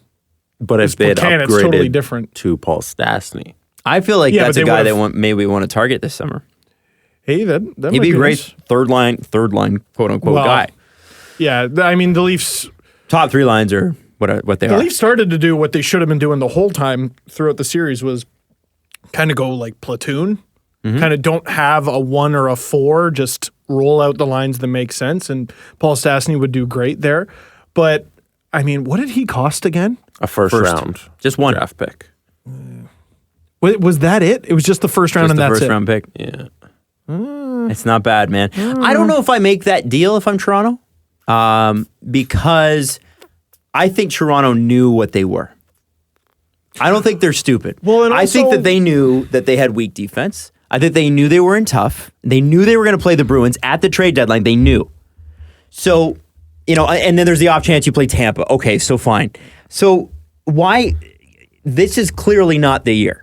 But if they had Spokane, it's upgraded totally different. to Paul Stastny, I feel like Yeah, that's but a they guy would've- that maybe we want to target this summer. Hey, that He'd might be be a great nice. third line, quote unquote Well, guy. Yeah, I mean, the Leafs Top three lines are what they The are. Leafs started to do what they should have been doing the whole time throughout the series was kind of go like platoon. Kind of don't have a 1 or a 4 just roll out the lines that make sense, and Paul Stastny would do great there. But, I mean, what did he cost again? A first round. Just one draft pick. Was that it? It was just the first round, Just and the that's first it. round pick. Yeah. It's not bad, man. I don't know if I make that deal if I'm Toronto, because I think Toronto knew what they were. I don't think they're stupid. Well, and I think also- that they knew that they had weak defense. I think they knew they were in tough. They knew they were going to play the Bruins at the trade deadline. They knew. So, and then there's the off chance you play Tampa. Okay, so fine. So why? This is clearly not the year.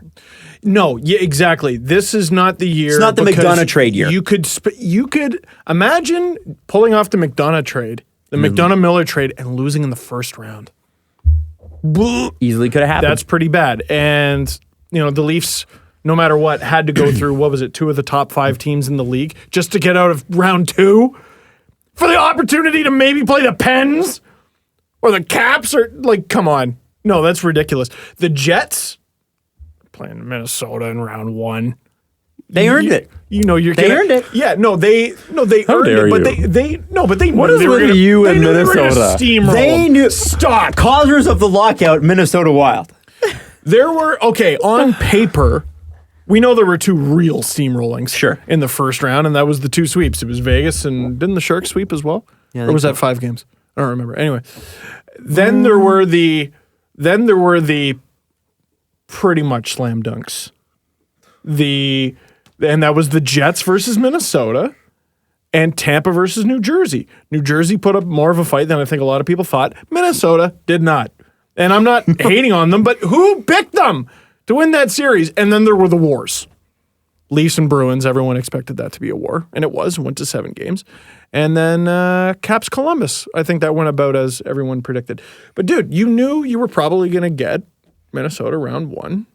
No, yeah, exactly. This is not the year. It's not the because McDonough trade year. You could imagine pulling off the McDonough trade, the McDonough-Miller trade, and losing in the first round. Easily could have happened. That's pretty bad. And, the Leafs, no matter what, had to go through, what was it, 2 of the top 5 teams in the league just to get out of round 2 for the opportunity to maybe play the Pens or the Caps or, come on. No, that's ridiculous. The Jets playing Minnesota in round 1. They earned it. They earned it. Yeah, they How earned dare it, but you. they knew What is they were with gonna, you they and knew they were gonna Minnesota? steamroll. They knew. Stop. Causers of the lockout, Minnesota Wild. There were on paper, we know there were 2 real steamrollings. Sure. In the first round, and that was the 2 sweeps. It was Vegas, and didn't the Sharks sweep as well? Yeah, or was that 5 games? I don't remember. Anyway, then there were the pretty much slam dunks. And that was the Jets versus Minnesota and Tampa versus New Jersey. New Jersey put up more of a fight than I think a lot of people thought. Minnesota did not. And I'm not hating on them, but who picked them to win that series? And then there were the wars. Leafs and Bruins, everyone expected that to be a war. And it went to 7 games. And then Caps Columbus. I think that went about as everyone predicted. But dude, you knew you were probably going to get Minnesota round 1.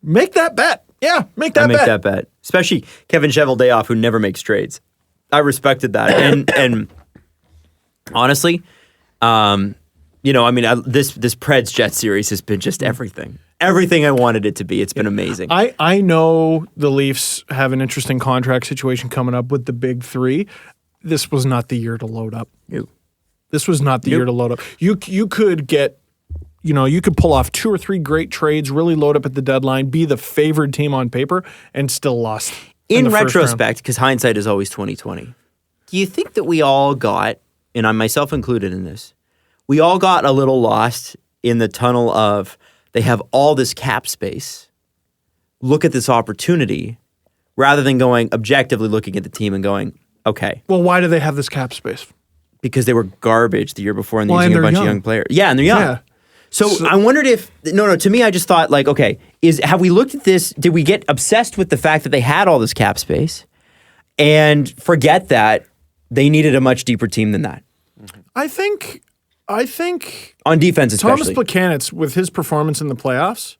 Make that bet. Yeah, make that bet. Make that bet. Especially Kevin Cheveldayoff, who never makes trades. I respected that. And honestly, this Preds Jet series has been just everything. Everything I wanted it to be. It's been amazing. I know the Leafs have an interesting contract situation coming up with the big 3. This was not the year to load up. Nope. This was not the year to load up. You could get, you could pull off 2 or 3 great trades, really load up at the deadline, be the favored team on paper, and still lost. In the first round. retrospect, because hindsight is always 20/20, do you think that we all got, and I'm myself included in this, we all got a little lost in the tunnel of they have all this cap space, look at this opportunity, rather than going objectively looking at the team and going, okay. Well, why do they have this cap space? Because they were garbage the year before and they're Well, using and a bunch they're of young. young players. Yeah, and they're young. Yeah. So I wondered if to me I just thought okay, have we looked at this, did we get obsessed with the fact that they had all this cap space and forget that they needed a much deeper team than that? I think On defense especially. Thomas Plekanec, with his performance in the playoffs,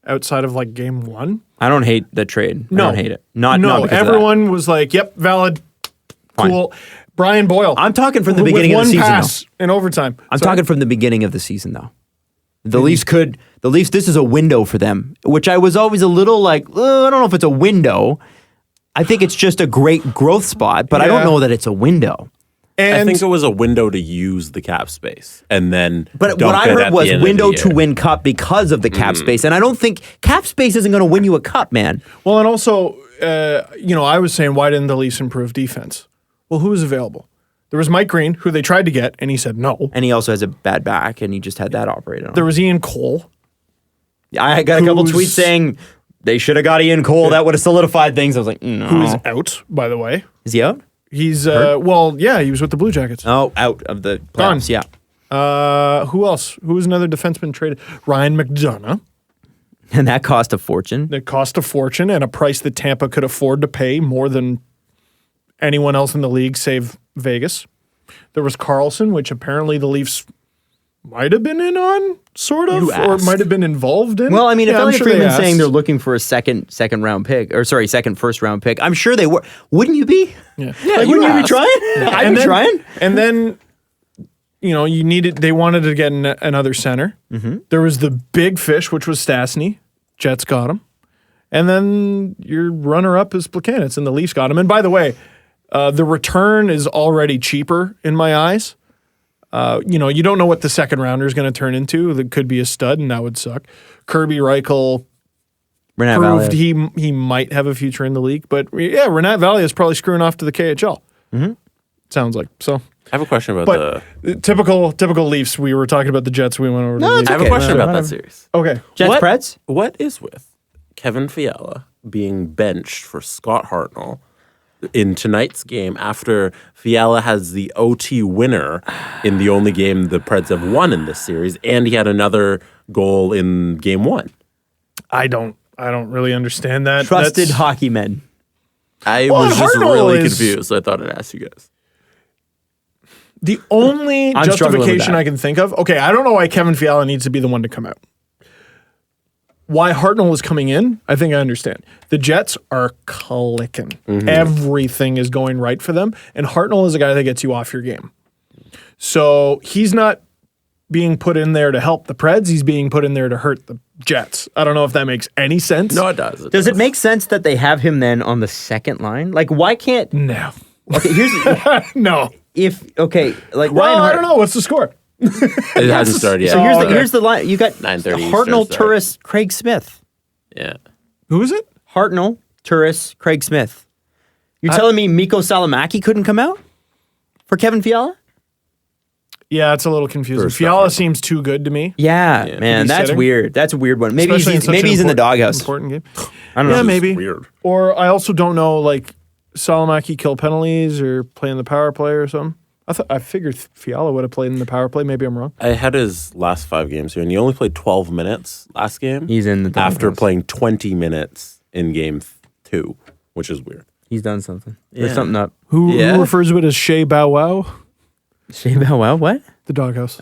outside of game 1, I don't hate the trade. No. I don't hate it. Not because of that. everyone was like, "Yep, valid, cool." Brian Boyle. I'm talking from the with beginning of one the season, pass in overtime. I'm Sorry. talking from the beginning of the season, though. The Leafs, this is a window for them, which I was always a little I don't know if it's a window. I think it's just a great growth spot, but I don't Yeah. know that it's a window. And I think it was a window to use the cap space and then. But dump what I it heard at the was end of the window to year. win cup because of the cap space. And I don't think cap space isn't going to win you a cup, man. Well, and also, I was saying, why didn't the Leafs improve defense? Well, who was available? There was Mike Green, who they tried to get, and he said no. And he also has a bad back, and he just had that operated on. There was Ian Cole. I got a couple who's- tweets saying they should have got Ian Cole. That would have solidified things. I was like, no. Who is out, by the way. Is he out? He's, he was with the Blue Jackets. Oh, out of the Gone. playoffs, yeah. Who else? Who was another defenseman traded? Ryan McDonough. And that cost a fortune. That cost a fortune and a price that Tampa could afford to pay more than anyone else in the league, save Vegas. There was Carlson, which apparently the Leafs might have been in on, sort of, You or asked. might have been involved in. Well, I mean, if I'm Elliot sure they Friedman's saying asked. they're looking for a second round pick, second first round pick, I'm sure they were. Wouldn't you be? Yeah. Like, wouldn't you be trying? I'd And be then- trying. And then, they wanted to get another center. Mm-hmm. There was the big fish, which was Stastny. Jets got him. And then your runner-up is Plekanec, and the Leafs got him. And by the way, The return is already cheaper in my eyes. You don't know what the second rounder is going to turn into. That could be a stud, and that would suck. Kirby Reichel proved he might have a future in the league, but yeah, Renat Valley is probably screwing off to the KHL. Mm-hmm. Sounds like so. I have a question about the typical Leafs. We were talking about the Jets. We went over to the Leafs. I have a question about that series. Okay, Jets Preds? What is with Kevin Fiala being benched for Scott Hartnell in tonight's game after Fiala has the OT winner in the only game the Preds have won in this series, and he had another goal in game 1? I don't really understand that. Trusted hockey men. I was just really confused, so I thought I'd ask you guys. The only justification I can think of, okay, I don't know why Kevin Fiala needs to be the one to come out. Why Hartnell is coming in, I think I understand. The Jets are clicking. Mm-hmm. Everything is going right for them, and Hartnell is a guy that gets you off your game. So he's not being put in there to help the Preds. He's being put in there to hurt the Jets. I don't know if that makes any sense. No, it does. Does it make sense that they have him then on the second line? Like, why can't... No. Okay, here's... No. I don't know. What's the score? It hasn't started yet. So here's the line. You got 9:30 Hartnell, Turris, Craig Smith. Yeah. Who is it? Hartnell, Turris, Craig Smith. You're telling me Mikko Salamaki couldn't come out for Kevin Fiala? Yeah, it's a little confusing. Fiala seems too good to me. Yeah, man, that's sitting. weird. That's a weird one. Maybe he's in the doghouse. Important game. I don't know. Yeah, maybe. Weird. Or I also don't know, like, Salamaki kill penalties or playing the power play or something. I figured Fiala would have played in the power play. Maybe I'm wrong. I had his last 5 games here, and he only played 12 minutes last game. He's in the after playing 20 minutes in game 2, which is weird. He's done something. There's something up. Who refers to it as Shea Bow Wow? Shea Bow Wow? What? The doghouse.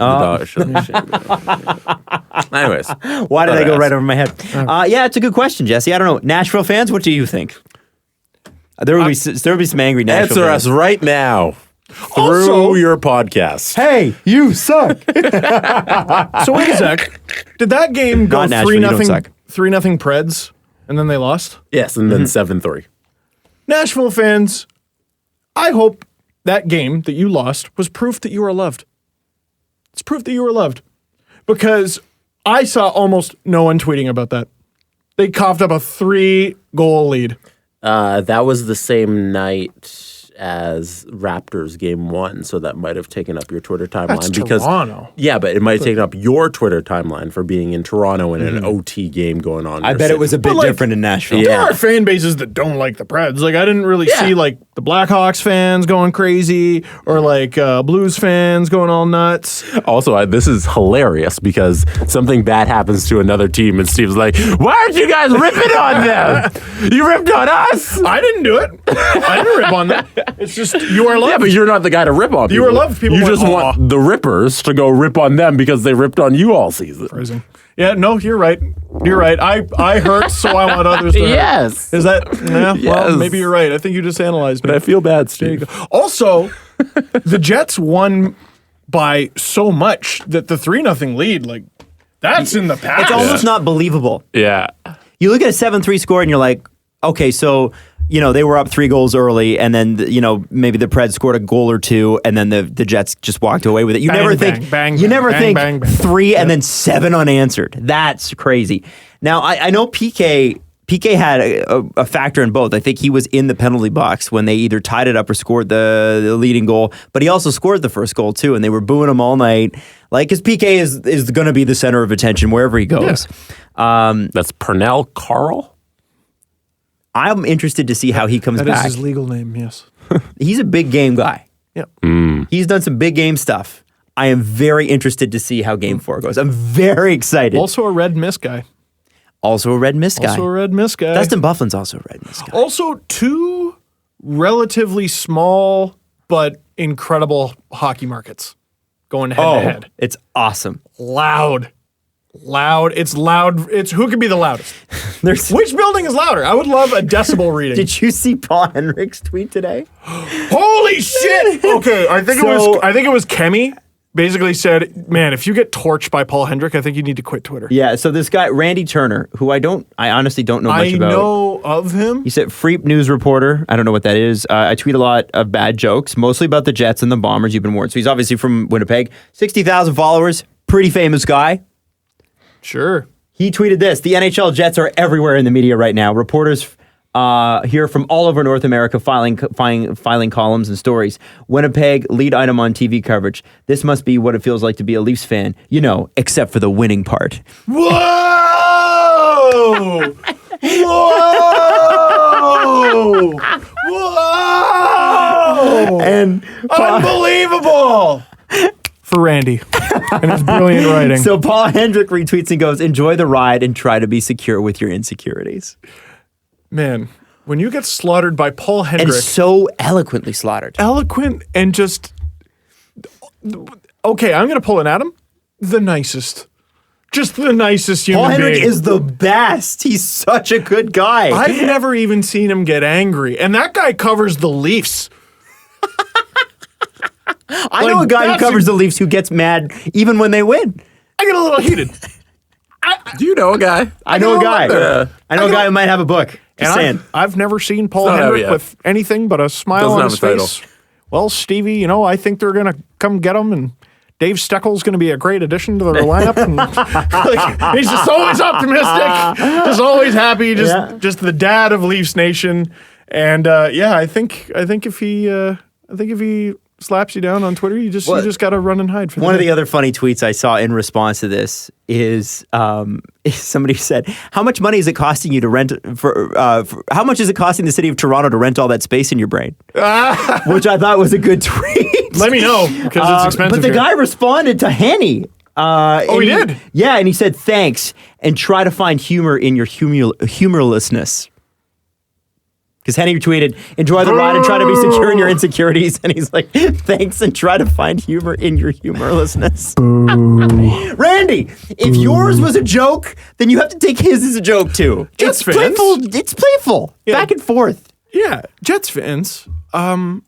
Anyways. Why did I go right over my head? Yeah, it's a good question, Jesse. I don't know. Nashville fans, what do you think? There will be some angry Nashville fans. Answer us right now through your podcast. Hey, you suck. So wait a sec. Did that game go 3-0 Preds and then they lost? Yes, and then 7-3. Nashville fans, I hope that game that you lost was proof that you are loved. It's proof that you were loved. Because I saw almost no one tweeting about that. They coughed up a 3-goal lead. That was the same night as Raptors game 1, so that might have taken up your Twitter timeline. That's Toronto. Yeah, but it might have taken up your Twitter timeline for being in Toronto and an OT game going on. I bet it was a bit different in Nashville. There are fan bases that don't like the Preds. Like, I didn't really see, like, the Blackhawks fans going crazy or, like, Blues fans going all nuts. Also, this is hilarious because something bad happens to another team and Steve's like, why aren't you guys ripping on them? You ripped on us? I didn't do it. I didn't rip on them. It's just, you are loved. Yeah, but you're not the guy to rip on people. You are loved. People you just want the rippers to go rip on them because they ripped on you all season. Phrasing. Yeah, no, you're right. You're right. I hurt, so I want others to hurt. Yes. Is that, well, maybe you're right. I think you just analyzed me. But I feel bad, Steve. Also, the Jets won by so much that the 3-0 lead, like, that's in the past. It's almost not believable. Yeah. You look at a 7-3 score and you're like, okay, so... they were up 3 goals early, and then, maybe the Preds scored a goal or 2, and then the Jets just walked away with it. You never think 3 and then 7 unanswered. That's crazy. Now, I know PK had a factor in both. I think he was in the penalty box when they either tied it up or scored the leading goal, but he also scored the first goal too, and they were booing him all night. Like, because PK is going to be the center of attention wherever he goes. Yeah. That's Pernell Carl? I'm interested to see how he comes back. That is his legal name, yes. He's a big game guy. Yep. He's done some big game stuff. I am very interested to see how Game 4 goes. I'm very excited. Also a red mist guy. Also a red mist guy. Dustin Byfuglien's also a red mist guy. Also 2 relatively small but incredible hockey markets going head to head. It's awesome. Loud. It's loud. It's who can be the loudest. Which building is louder? I would love a decibel reading. Did you see Paul Henrik's tweet today? Holy shit! Okay, I think it was Kemi basically said, man, if you get torched by Paul Hendrick, I think you need to quit Twitter. Yeah, so this guy, Randy Turner, who I honestly don't know much about. I know of him. He said, Freep news reporter. I don't know what that is. I tweet a lot of bad jokes, mostly about the Jets and the Bombers. You've been warned. So he's obviously from Winnipeg. 60,000 followers. Pretty famous guy. Sure. He tweeted this. The NHL Jets are everywhere in the media right now. Reporters here from all over North America filing columns and stories. Winnipeg, lead item on TV coverage. This must be what it feels like to be a Leafs fan. You know, except for the winning part. Whoa! Whoa! Whoa! And unbelievable! For Randy and his brilliant writing. So Paul Hendrick retweets and goes, enjoy the ride and try to be secure with your insecurities. Man, when you get slaughtered by Paul Hendrick. And so eloquently slaughtered. Eloquent and just. Okay, I'm going to pull an Adam. The nicest. Just the nicest human Paul Hendrick being. is the best. He's such a good guy. I've never even seen him get angry. And that guy covers the Leafs. I know a guy who covers the Leafs who gets mad even when they win. I get a little heated. Do you know a guy? I know a guy. I know a guy who might have a book. Just saying. I've never seen Paul It's not out Hendrick yet. with anything but a smile Doesn't on have his a title. face. Well, Stevie, I think they're going to come get him, and Dave Steckel's going to be a great addition to their lineup. And, he's just always optimistic, just always happy, just the dad of Leafs Nation. And I think if he slaps you down on Twitter, you just got to run and hide for One of the other funny tweets I saw in response to this is somebody said, "How much money is it costing you to rent how much is it costing the city of Toronto to rent all that space in your brain?" Which I thought was a good tweet. Let me know because it's expensive. But the guy responded to Henny. He did? Yeah, and he said thanks and try to find humor in your humorlessness. Because Henny tweeted, enjoy the ride and try to be secure in your insecurities. And he's like, thanks and try to find humor in your humorlessness. Randy, if yours was a joke, then you have to take his as a joke too. Jets It's fans. playful. It's playful. Yeah. Back and forth. Yeah, Jets fans. I don't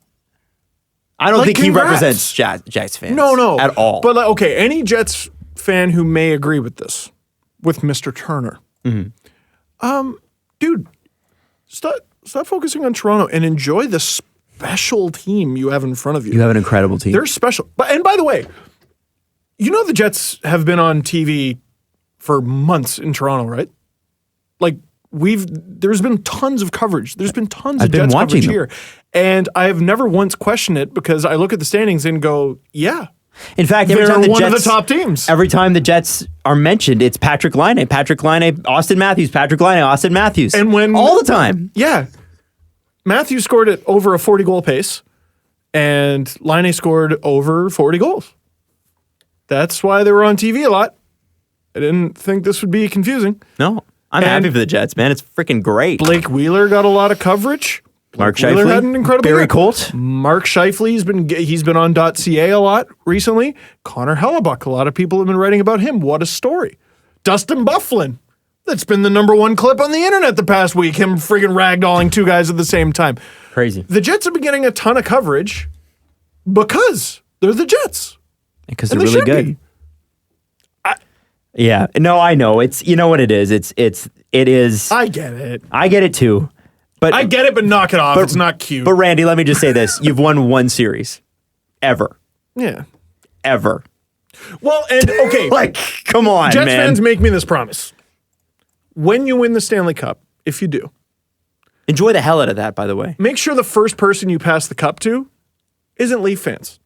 Like, think he congrats. represents Jets fans. No. At all. But okay, any Jets fan who may agree with this, with Mr. Turner. Dude, stop focusing on Toronto and enjoy the special team you have in front of you. you have an incredible team. They're special. And by the way, the Jets have been on TV for months in Toronto, right? Like there's been tons of coverage. There's been tons of been Jets watching coverage them. here. And I have never once questioned it because I look at the standings and go, yeah. In fact, every They're time the one Jets, of the top teams. Every time the Jets are mentioned, it's Patrick Laine, Austin Matthews, Patrick Laine, Austin Matthews. And when all the time. Yeah. Matthews scored at over a 40-goal pace, and Laine scored over 40 goals. That's why they were on TV a lot. I didn't think this would be confusing. No, I'm happy for the Jets, man. It's freaking great. Blake Wheeler got a lot of coverage. Mark Wheeler Scheifele, had an incredible Barry year. Colt. Mark Scheifele he's been on .ca a lot recently. Connor Hellebuck, a lot of people have been writing about him. What a story. Dustin Byfuglien. That's been the #1 clip on the internet the past week. Him friggin' ragdolling two guys at the same time. Crazy. The Jets have been getting a ton of coverage because they're the Jets. Because And they're they really should good. be. Yeah. No, I know. It's what it is. It is. I get it. I get it too. But I get it, but knock it off. It's not cute. But Randy, let me just say this: you've won one series, ever, yeah. ever. Well, and okay. Like, come on, Jets man. fans make me this promise. When you win the Stanley Cup, if you do, Enjoy the hell out of that, by the way. make sure the first person you pass the cup to isn't Leaf fans.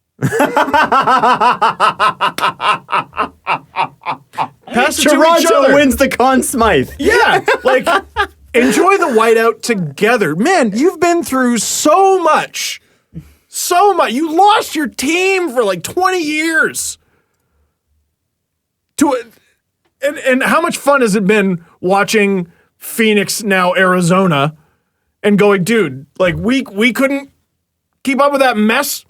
Pass it to each Toronto other. wins the Conn Smythe. Yeah, like enjoy the whiteout together. Man, you've been through so much. So much. You lost your team for like 20 years. And how much fun has it been watching Phoenix, now Arizona, and going, dude, like we couldn't keep up with that mess.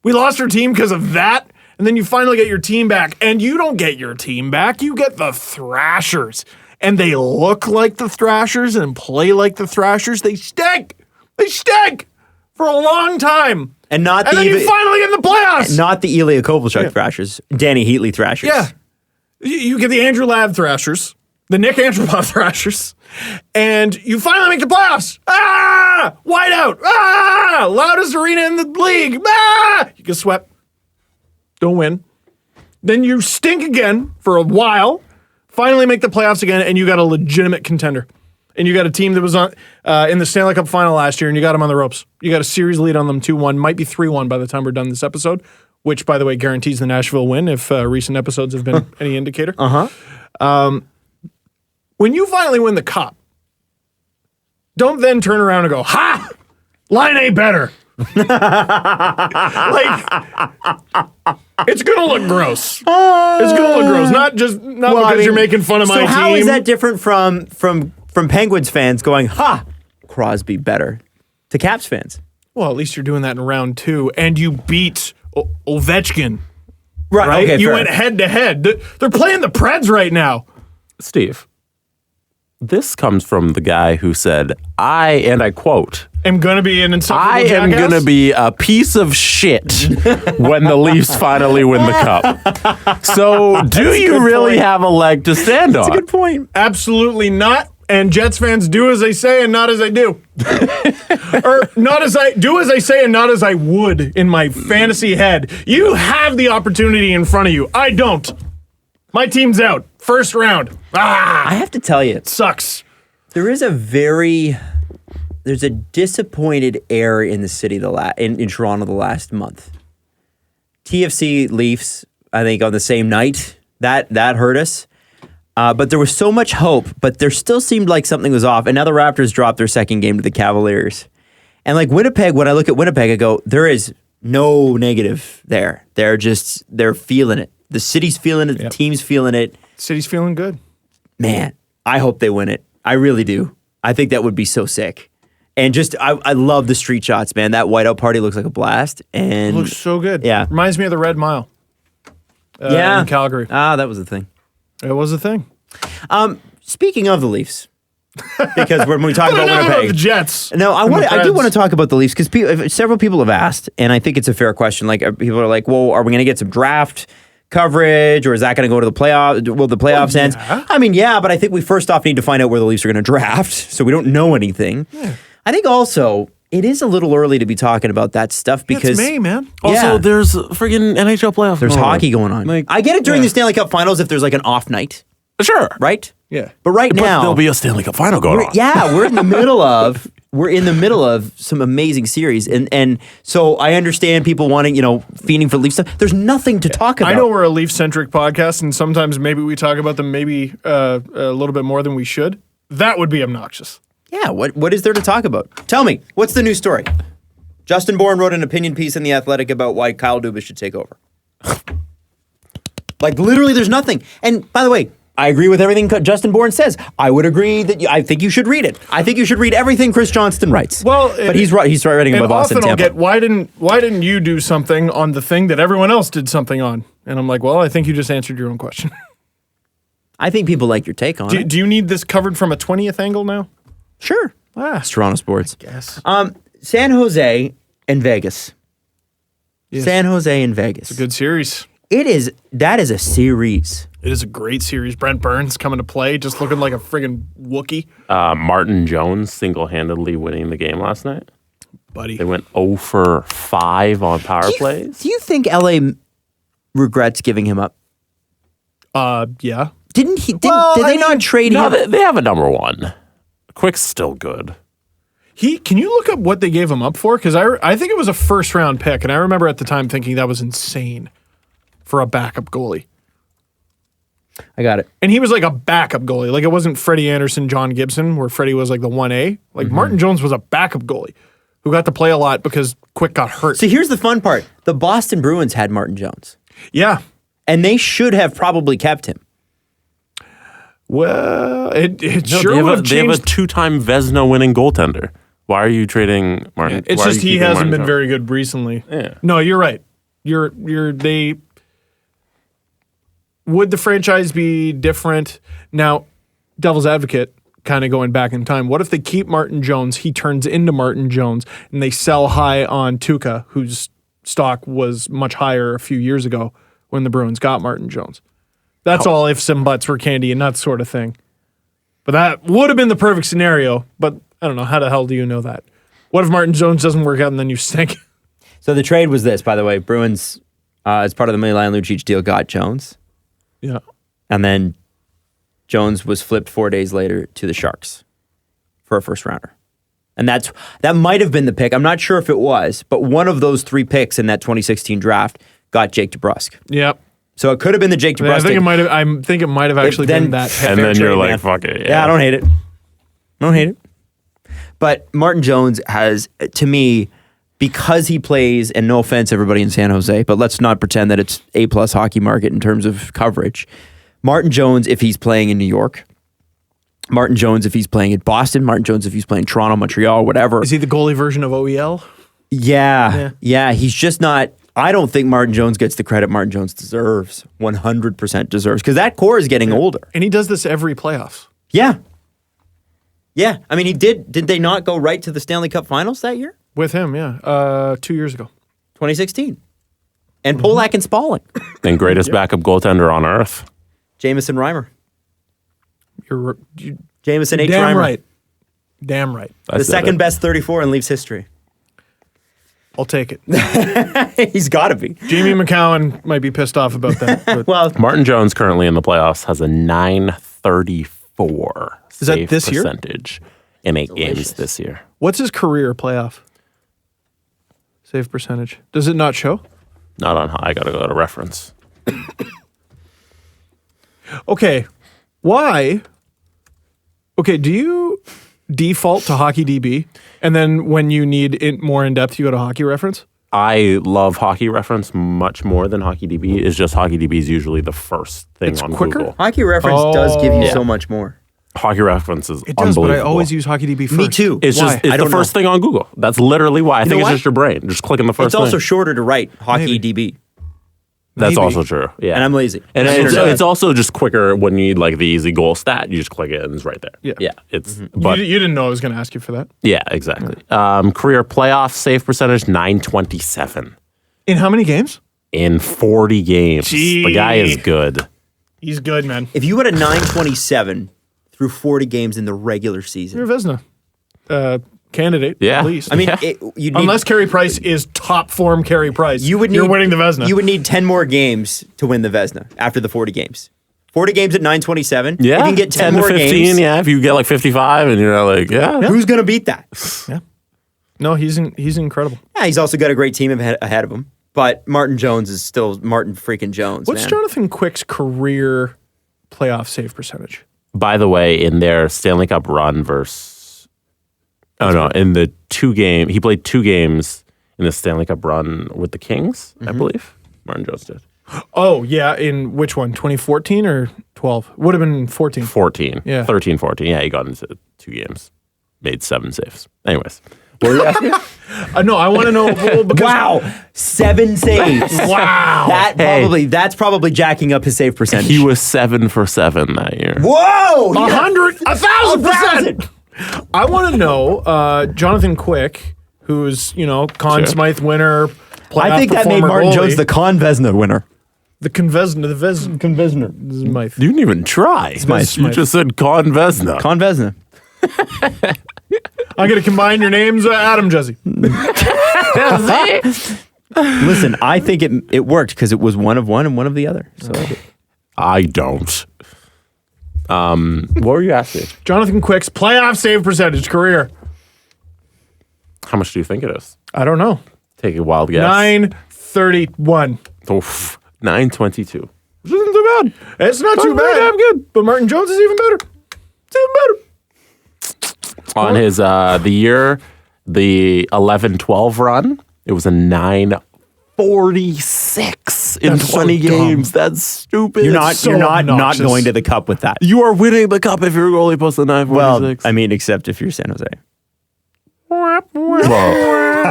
We lost our team because of that. And then you finally get your team back. And you don't get your team back. You get the Thrashers. And they look like the Thrashers and play like the Thrashers. They stink. They stink for a long time. And not And then you finally get in the playoffs. Not the Ilya Kovalchuk Thrashers. Danny Heatley Thrashers. Yeah. You get the Andrew Ladd Thrashers, the Nick Antropov Thrashers, and you finally make the playoffs. Ah! Whiteout. Ah! Loudest arena in the league. Ah! You get swept. Don't win. Then you stink again for a while. Finally make the playoffs again, and you got a legitimate contender. And you got a team that was on in the Stanley Cup final last year, and you got them on the ropes. You got a series lead on them 2-1, might be 3-1 by the time we're done this episode, which, by the way, guarantees the Nashville win if recent episodes have been any indicator. When you finally win the cup, don't then turn around and go, ha! Line A better. It's gonna look gross. It's gonna look gross. Not because you're making fun of my team. So how is that different from Penguins fans going, ha, Crosby better, to Caps fans? Well, at least you're doing that in round 2, and you beat Ovechkin. Right? Okay, you fair. went head to head. They're playing the Preds right now. Steve, this comes from the guy who said, I quote, I'm gonna be an insufferable I am jackass. going to be a piece of shit when the Leafs finally win the cup. So do you really point. have a leg to stand on? Good point. Absolutely not. And Jets fans do as I say and not as I do. Or not as I do as I say and not as I would in my fantasy head. You have the opportunity in front of you. I don't. My team's out. First round. I have to tell you, Sucks. there's a disappointed air in the city in Toronto the last month. TFC Leafs, I think on the same night, that hurt us. But there was so much hope, but there still seemed like something was off. And now the Raptors dropped their second game to the Cavaliers. And like Winnipeg, when I look at Winnipeg, I go, there is no negative there. They're feeling it. The city's feeling it. The team's feeling it. City's feeling good. Man, I hope they win it. I really do. I think that would be so sick. And I love the street shots, man. That whiteout party looks like a blast. And Looks so good. Yeah. Reminds me of the Red Mile. In Calgary. That was the thing. It was a thing. Speaking of the Leafs, because when we talk about Enough Winnipeg, the Jets. no, I do Preds. want to talk about the Leafs because several people have asked, and I think it's a fair question. Like people are like, "Well, are we going to get some draft coverage, or is that going to go to the playoff? Will the playoffs end?" I mean, yeah, but I think we first off need to find out where the Leafs are going to draft, so we don't know anything. Yeah. I think also it is a little early to be talking about that stuff because It's May, man. Also, there's friggin' NHL playoffs. there's hockey going on. Like, I get it during the Stanley Cup Finals if there's like an off night, sure. right? Yeah. But right But now there'll be a Stanley Cup final going on. Yeah, we're in the middle of some amazing series, and so I understand people wanting feeding for Leaf stuff. There's nothing to talk about. I know we're a Leaf-centric podcast, and sometimes maybe we talk about them maybe a little bit more than we should. That would be obnoxious. Yeah, what is there to talk about? Tell me, what's the new story? Justin Bourne wrote an opinion piece in The Athletic about why Kyle Dubas should take over. Like literally, there's nothing. And by the way, I agree with everything Justin Bourne says. I would agree that I think you should read it. I think you should read everything Chris Johnston writes. Well, but he's right. He's writing about Boston. Often I'll Tampa. get why didn't you do something on the thing that everyone else did something on? And I'm like, well, I think you just answered your own question. I think people like your take on it. Do you need this covered from a 20th angle now? Sure. Ah, It's Toronto sports. yes. San Jose and Vegas. Yes. San Jose and Vegas. Good series. That is a series. It is a great series. Brent Burns coming to play, just looking like a friggin' Wookiee. Martin Jones single-handedly winning the game last night. Buddy. They went 0 for 5 on power plays. Do you think LA regrets giving him up? Yeah. Did they not trade No, him? they have a number one. Quick's still good. Can you look up what they gave him up for? Because I think it was a first-round pick, and I remember at the time thinking that was insane for a backup goalie. I got it. And he was like a backup goalie. Like it wasn't Freddie Anderson, John Gibson, where Freddie was like the 1A. Like Martin Jones was a backup goalie who got to play a lot because Quick got hurt. So here's the fun part. The Boston Bruins had Martin Jones. Yeah. And they should have probably kept him. Well, it No, sure would have they have a changed. 2-time Vezina winning goaltender. Why are you trading Martin? It's why are just you he keeping hasn't Martin been Jones? very good recently. Yeah. No, you're right. Would the franchise be different? Now, devil's advocate, kind of going back in time. What if they keep Martin Jones, he turns into Martin Jones, and they sell high on Tuukka, whose stock was much higher a few years ago when the Bruins got Martin Jones? That's all if some butts were candy and nuts sort of thing. But that would have been the perfect scenario, but I don't know. How the hell do you know that? What if Martin Jones doesn't work out and then you stink? So the trade was this, by the way. Bruins, as part of the Milan Lucic deal, got Jones. Yeah. And then Jones was flipped 4 days later to the Sharks for a first rounder. And that might have been the pick. I'm not sure if it was, but one of those 3 picks in that 2016 draft got Jake DeBrusk. Yep. So it could have been the Jake DeBrusk. I think it might have actually been that pick. And then trade, you're like, man. fuck it. Yeah, I don't hate it. But Martin Jones has, to me, because he plays, and no offense everybody in San Jose, but let's not pretend that it's A+ hockey market in terms of coverage. Martin Jones, if he's playing in New York, Martin Jones, if he's playing in Boston, Martin Jones, if he's playing Toronto, Montreal, whatever. Is he the goalie version of OEL? Yeah. He's just not. I don't think Martin Jones gets the credit Martin Jones deserves. 100% deserves, because that core is getting older. And he does this every playoffs. Yeah. I mean, he did. Did they not go right to the Stanley Cup Finals that year? With him, yeah. 2 years ago. 2016. And Polak and Spalling. And greatest backup goaltender on earth. Jamison Reimer. You're Jamison H. damn Reimer. right. Damn right. The second best 34 in Leafs history. I'll take it. He's got to be. Jamie McCowan might be pissed off about that. But Well, Martin Jones currently in the playoffs has a 934 Is that save this year? percentage in 8 games this year. what's his career playoff save percentage? Does it not show? Not on high. I got to go to reference. Okay. Why? Okay, do you default to Hockey DB, and then when you need it more in depth, you go to Hockey Reference? I love Hockey Reference much more than Hockey DB. It's just Hockey DB is usually the first thing It's on quicker? Google. Hockey Reference does give you Yeah. so much more. Hockey Reference is It does, but I unbelievable. always use Hockey DB first. Me too. It's Why? just it's I the don't first know. thing on Google. That's literally why. I think know it's what? just your brain. Just clicking the first It's thing. also shorter to write Hockey Maybe. DB. That's Maybe. also true. Yeah. And I'm lazy. And I'm it's, internet. it's also just quicker when you need like the easy goal stat. You just click it and it's right there. Yeah. It's You, but you didn't know I was going to ask you for that. yeah, exactly. Career playoff save percentage 927 In how many games? in 40 games. The guy is good. He's good, man. If you had a 927 through 40 games in the regular season, You're a Vezina candidate, Yeah. at least. I mean, Yeah. you'd need, Unless Carey Price is top form Carey Price, you're winning the Vezina. You would need 10 more games to win the Vezina after the 40 games. 40 games at 927. Yeah. If you can get 10 to more 15, games, yeah. If you get like 55 and you're like, yeah. who's going to beat that? No, he's incredible. Yeah, he's also got a great team ahead of him. But Martin Jones is still Martin freaking Jones. What's man. Jonathan Quick's career playoff save percentage? By the way, in their Stanley Cup run versus, in the he played 2 games in the Stanley Cup run with the Kings, I believe. Martin Jones did. Oh, yeah. In which one? 2014 or 12? Would have been 14. 14. Yeah. 13, 14. Yeah, he got into 2 games. Made 7 saves. Anyways. What were you asking? No, I want to know. Because Wow, 7 saves. Wow. That's probably jacking up his save percentage. He was 7 for 7 that year. Whoa! 1,000%. I want to know Jonathan Quick, who's, Conn Sure. Smythe winner. I think that made playoff Martin performer, Jones goalie. the Conn Vesna winner. The Convesner. Smythe. You didn't even try. Smythe. You just said Con Vesna. Conn Vesna. I'm going to combine your names, Adam Jesse. Listen, I think it worked because it was one of one and one of the other. So I don't. What were you asking? Jonathan Quick's playoff save percentage career. How much do you think it is? I don't know. Take a wild guess. 931. Oof, 922. Which isn't too bad. It's not too pretty bad. damn good. But Martin Jones is even better. It's even better. On his the year, the 11-12 run, it was a 946 in That's so 20 dumb. games. That's stupid. you're not so not obnoxious. going to the cup with that. You are winning the cup if your goalie posts a 946. Well, I mean, except if you're San Jose. Well,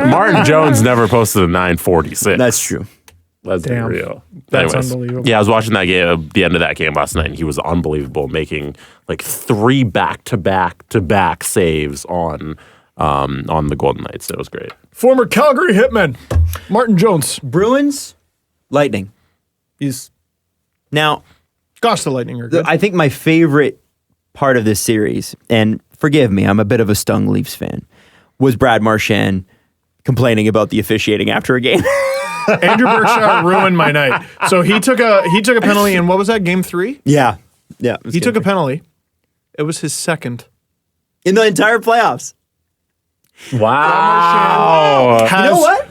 Martin Jones never posted a 946. That's true. Let's Damn. be real. That's Anyways, unbelievable. Yeah, I was watching that game, the end of that game last night, and he was unbelievable, making like 3 back-to-back saves on the Golden Knights. It was great. Former Calgary hitman, Martin Jones. Bruins, Lightning. He's Now, gosh, the Lightning are good. I think my favorite part of this series, and forgive me, I'm a bit of a stung Leafs fan, was Brad Marchand complaining about the officiating after a game. Andrew Berkshire ruined my night. So he took a penalty in what was that, game 3? Yeah. He took a penalty. It was his second. in the entire playoffs. Wow. Has You know what?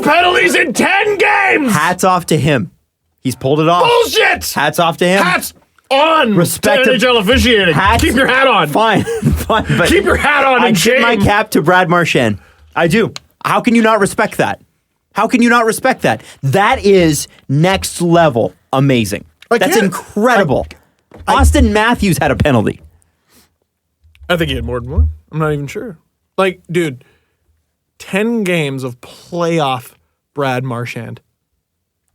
two penalties in 10 games. Hats off to him. He's pulled it off. Bullshit. Hats off to him. Hats on. Respect to him. NHL officiating. Hats- Keep your hat on. Fine, fine. But Keep your hat on I and tip my shame. cap to Brad Marchand. I do. How can you not respect that? How can you not respect that? That is next level amazing. That's can't- incredible. Austin Matthews had a penalty. I think he had more than one. I'm not even sure. Like, dude, 10 games of playoff Brad Marchand.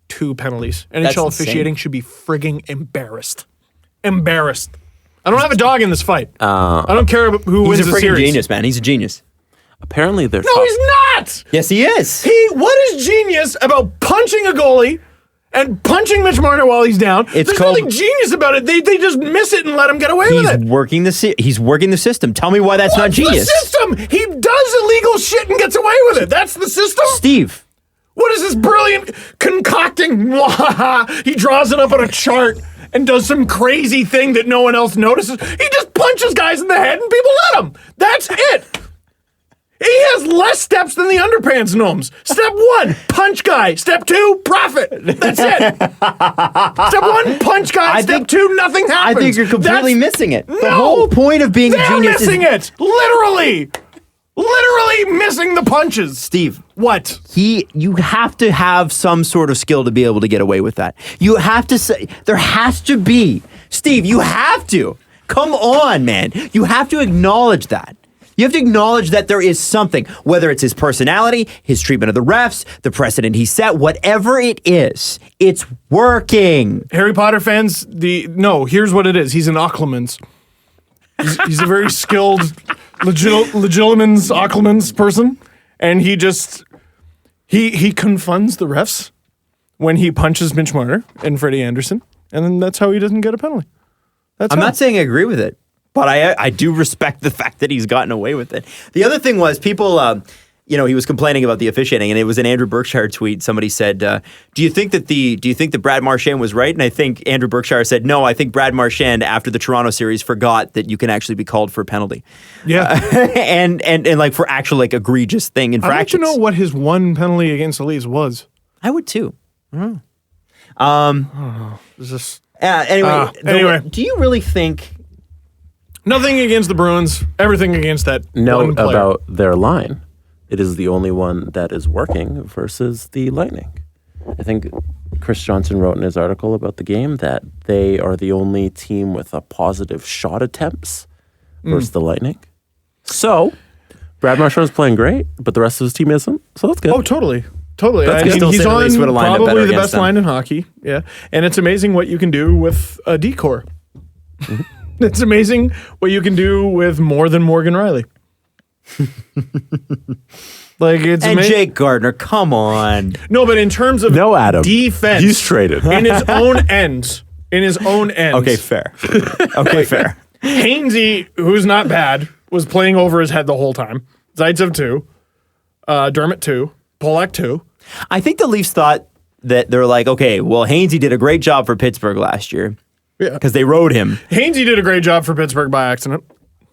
2 penalties. NHL insane. officiating should be frigging embarrassed. Embarrassed. I don't have a dog in this fight. I don't care about who He's wins a the freaking series. genius, man. He's a genius. Apparently they're No, he's not. Yes, he is. What is genius about punching a goalie and punching Mitch Marner while he's down? It's There's called- nothing genius about it. They just miss it and let him get away with it. He's working the system. Tell me why that's not What's genius. the system? He does illegal shit and gets away with it. That's the system? Steve, What is this brilliant concocting? He draws it up on a chart and does some crazy thing that no one else notices. He just punches guys in the head and people let him. That's it. He has less steps than the underpants gnomes. Step 1, punch guy. Step 2, profit. That's it. Step 1, punch guy. Step 2, nothing I happens. think you're completely missing it. The No! whole point of being a They're genius missing is... it. Literally missing the punches. Steve, What? you have to have some sort of skill to be able to get away with that. You have to say, there has to be. Steve, you have to. Come on, man. You have to acknowledge that. You have to acknowledge that there is something, whether it's his personality, his treatment of the refs, the precedent he set, whatever it is, it's working. Harry Potter fans, here's what it is. He's an Occlumens. He's a very skilled Occlumens person, and he confunds the refs when he punches Mitch Marner and Freddie Anderson, and then that's how he doesn't get a penalty. I'm not saying I agree with it, but I do respect the fact that he's gotten away with it. The other thing was people, he was complaining about the officiating, and it was an Andrew Berkshire tweet. Somebody said, "Do you think that Brad Marchand was right?" And I think Andrew Berkshire said, "No, I think Brad Marchand after the Toronto series forgot that you can actually be called for a penalty." Yeah. and like for actual like egregious thing I'd like to infractions. know what his one penalty against the Leafs was. I would too. It's just Anyway, do you really think? nothing against the Bruins, everything against that one Note player. about their line. It is the only one that is working versus the Lightning. I think Chris Johnson wrote in his article about the game that they are the only team with a positive shot attempts versus the Lightning. So, Brad Marchand's playing great, but the rest of his team isn't. So that's good. Oh, totally. Totally. But I still he's say the on Leafs would've lined up probably better the against best them. line in hockey. Yeah. And it's amazing what you can do with a decor. It's amazing what you can do with more than Morgan Riley. Like it's And amazing. Jake Gardner, come on. No, but in terms of No, Adam. defense, He's traded. in his own ends. In his own ends. Okay, fair. Okay, fair. Hainsey, who's not bad, was playing over his head the whole time. Zaitsev 2, Dermott 2, Polak 2. I think the Leafs thought that they're like, okay, well, Hainsey did a great job for Pittsburgh last year Yeah. because they rode him. Hainsey did a great job for Pittsburgh by accident.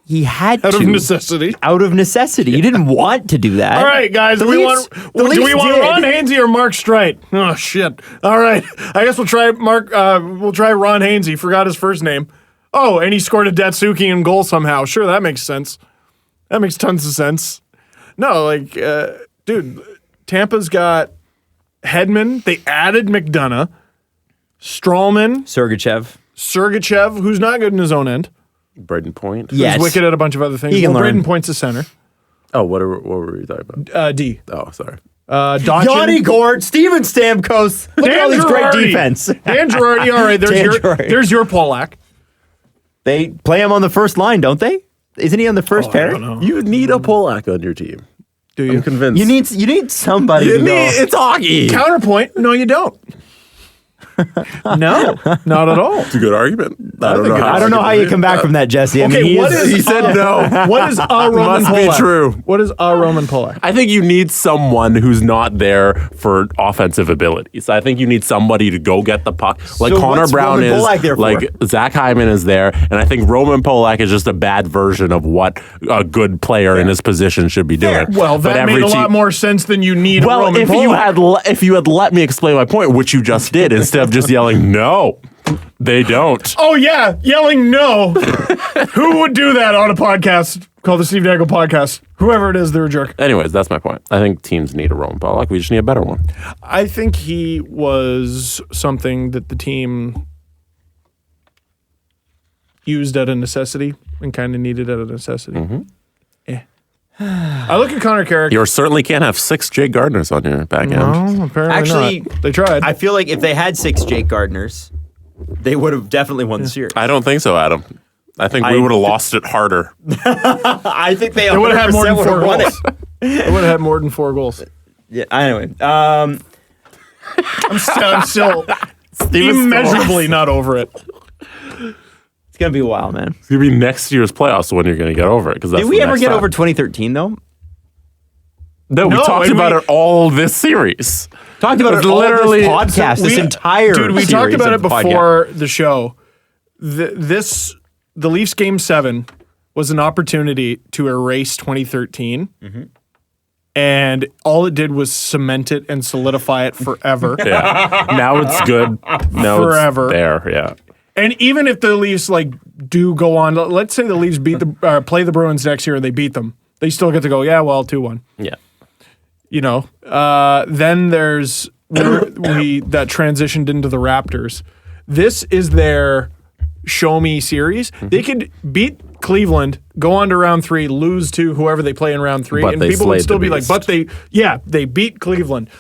He had Out to. of necessity. Out of necessity. He didn't want to do that. All right, guys. Do we want did. Ron Hainsey or Mark Streit? Oh shit! All right, I guess we'll try Mark. We'll try Ron Hainsey. Forgot his first name. Oh, and he scored a Datsuki in goal somehow. Sure, that makes sense. That makes tons of sense. No, like, dude, Tampa's got Hedman. They added McDonough, Strawman, Sergachev, who's not good in his own end. Braden Point. Yes. He's wicked at a bunch of other things. He can learn. Braden Point's a center. Oh, what were we talking about? D. Oh, sorry. Dotchin. Yanni Gord, Steven Stamkos. Look at all these great Girardi. defense. Dan Girardi, all right, there's your Polak. They play him on the first line, don't they? Isn't he on the first pair? I don't know. You need a Polak on your team. Do you? I'm convinced. You need somebody to go. It's hockey. Counterpoint, no, you don't. No, not at all. It's a good argument. I don't know how you come back from that, Jesse. I mean, Okay, He said no. what is a Roman Must be Polak? true. What is a Roman Polak? I think you need someone who's not there for offensive abilities. I think you need somebody to go get the puck. Like So Connor what's Brown Roman is, Polak there for? like Zach Hyman is there, and I think Roman Polak is just a bad version of what a good player in his position should be doing. Well, But that every made a team- lot more sense than you need a Well, Roman if Polak. you had let me explain my point, which you just did, instead of just yelling no, they don't. Oh, yeah, yelling no. Who would do that on a podcast called the Steve Dangle Podcast? Whoever it is, they're a jerk. Anyways, that's my point. I think teams need a Roman Polak. We just need a better one. I think he was something that the team used at a necessity and kind of needed at a necessity. I look at Connor Carrick. You certainly can't have 6 Jake Gardners on your back end. No, apparently Actually, not. They tried. I feel like if they had 6 Jake Gardners, they would have definitely won the series. I don't think so, Adam. I think we would have lost it harder. I think they They would have had more than 4 won it. goals. They would have had more than 4 goals. Yeah. Anyway, I'm still immeasurably not over it. it's gonna be a while, man. It's going to be next year's playoffs when you're going to get over it. Did we ever get over 2013 though? No, we No, talked and about we- it all this series. Talked about It's it all literally- this podcast, this entire Dude, we series talked about of it the podcast. before the show. The Leafs Game 7 was an opportunity to erase 2013. And all it did was cement it and solidify it forever. Yeah. Now it's good. Now Forever. it's there. Yeah. And even if the Leafs do go on, let's say the Leafs beat play the Bruins next year and they beat them, they still get to go, yeah, well, 2-1. Yeah. You know, then there's that transitioned into the Raptors. This is their show me series. They could beat Cleveland, go on to round 3, lose to whoever they play in round 3, But and they people would slayed still the be like, beast. but they beat Cleveland.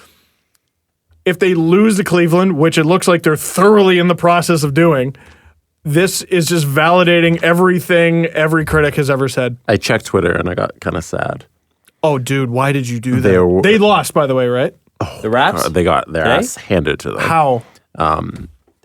If they lose to Cleveland, which it looks like they're thoroughly in the process of doing, this is just validating everything every critic has ever said. I checked Twitter and I got kind of sad. Oh, dude, why did you do that? They were- They lost, by the way, right? The Raps. They got their Today? ass handed to them. How?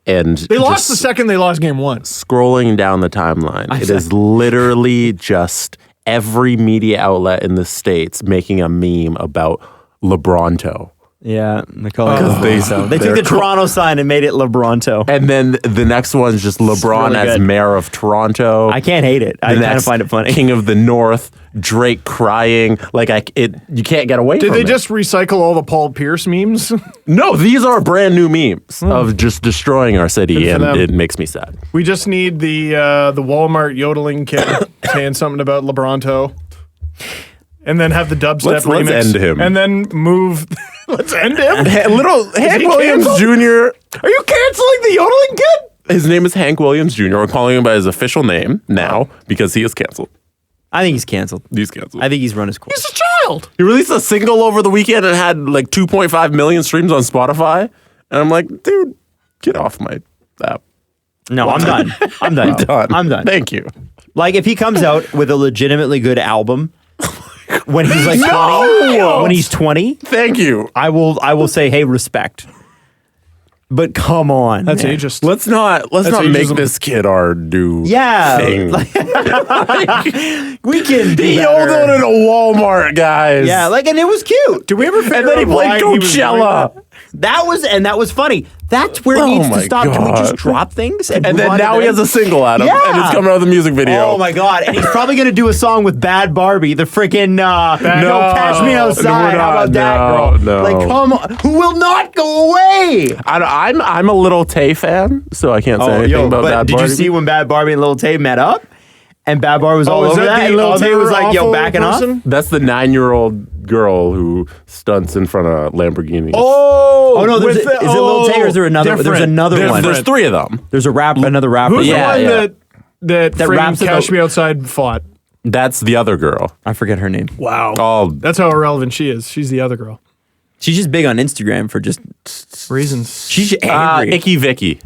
And They lost the second they lost game 1. scrolling down the timeline, it is literally just every media outlet in the States making a meme about LeBronto. Yeah, they call it Lebronto. They took the Toronto sign and made it Lebronto. And then the next one's just LeBron really as good. mayor of Toronto. I can't hate it. I The kind of next find it funny. King of the North, Drake crying. You can't get away Did from they it. just recycle all the Paul Pierce memes? No, these are brand new memes of just destroying our city, Good for and them. it makes me sad. We just need the Walmart yodeling kid saying something about LeBronto. And then have the dubstep Let's remix. end him. And then move. Let's end him. Little Hank he Williams canceled? Jr. Are you canceling the yodeling kid? His name is Hank Williams Jr. We're calling him by his official name now because he is canceled. I think he's canceled. He's canceled. I think he's run his course. He's a child. He released a single over the weekend and had like 2.5 million streams on Spotify. And I'm like, dude, get off my app. No, I'm done. I'm done. I'm done. Thank you. Like if he comes out with a legitimately good album when he's like 20, when he's 20, Thank you. I will say, hey, respect. But come on, That's man. ageist. Let's not make ageism. this kid our new Yeah, thing. we can be He better. yodeled in a Walmart, guys. Yeah, like, and it was cute. Did we ever figure And then he out why played he was doing Coachella. that? That was funny. That's where it Oh needs to my stop. Can we just God. drop things? And move then on to now the he has a next? single out of Yeah. and it's coming out of the music video. Oh my god! And he's probably gonna do a song with Bad Barbie, the freaking Catch Me Outside. we're How about not. that, No, girl? no. Like, come on, who will not go away? I'm a Little Tay fan, so I can't say anything about but Bad did Barbie. you see when Bad Barbie and Lil Tay met up? And Bad Barbie was all is over that, and Lil Tay was like, "Yo, awful backing off." person? That's the 9-year-old girl who stunts in front of Lamborghinis. Oh no, is with it Lil Tay or is there another? There's different. another one. There's 3 of them. There's a another rapper. Who's Yeah, the one yeah. that framed raps Cash about- Me Outside fought? That's the other girl. I forget her name. Wow. Oh, That's how irrelevant she is. She's the other girl. She's just big on Instagram for just Reasons. she's angry. Icky Vicky.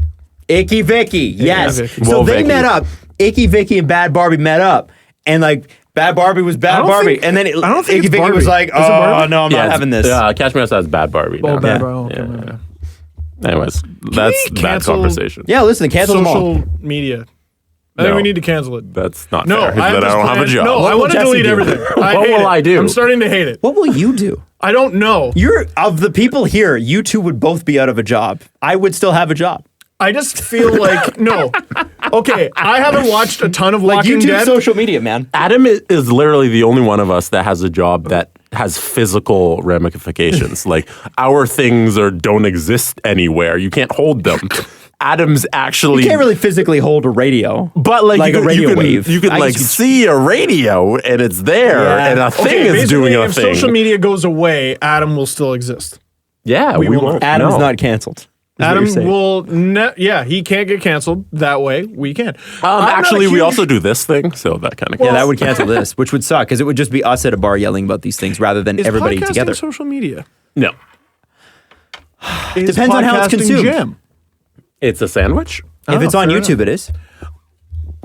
Icky Vicky, yes. Vicky. So Whoa, they Vicky. met up. Icky Vicky and Bad Barbie met up, and like Bad Barbie was Bad Barbie, and then I don't think Icky it's Vicky Barbie. was like, Is it Barbie? "Oh no, I'm not having this." Catch Me Outside is Bad Barbie. Oh, now. bad, Yeah. bro. Okay, Yeah. okay. Anyways, that's we bad cancel- conversation. Yeah, listen, cancel them all. Social media. I think No. we need to cancel it. That's not No, fair. I That I don't have a job. No, What I will want to Jesse delete do? everything. What hate will it. I do? I'm starting to hate it. What will you do? I don't know. You're of the people here. You two would both be out of a job. I would still have a job. I just feel like no. Okay, I haven't watched a ton of Like Walking YouTube, Dead. social media, man. Adam is literally the only one of us that has a job that has physical ramifications. Like our things don't exist anywhere. You can't hold them. Adam's actually You can't really physically hold a radio, but like, a radio wave. You can I like guess see a radio and it's there Yeah. and a thing Okay, is basically, doing a if thing. social media goes away, Adam will still exist. Yeah, we will won't. Adam's know. not canceled. is what Adam you're saying. will, yeah, he can't get canceled that way. We can. I'm not Actually, a we huge- also do this thing, so that kind of Yeah, that would cancel this, which would suck because it would just be us at a bar yelling about these things rather than Is everybody podcasting together. social media. no. Is Depends on how it's podcasting consumed. Jam? It's a sandwich. If it's on fair YouTube, it is.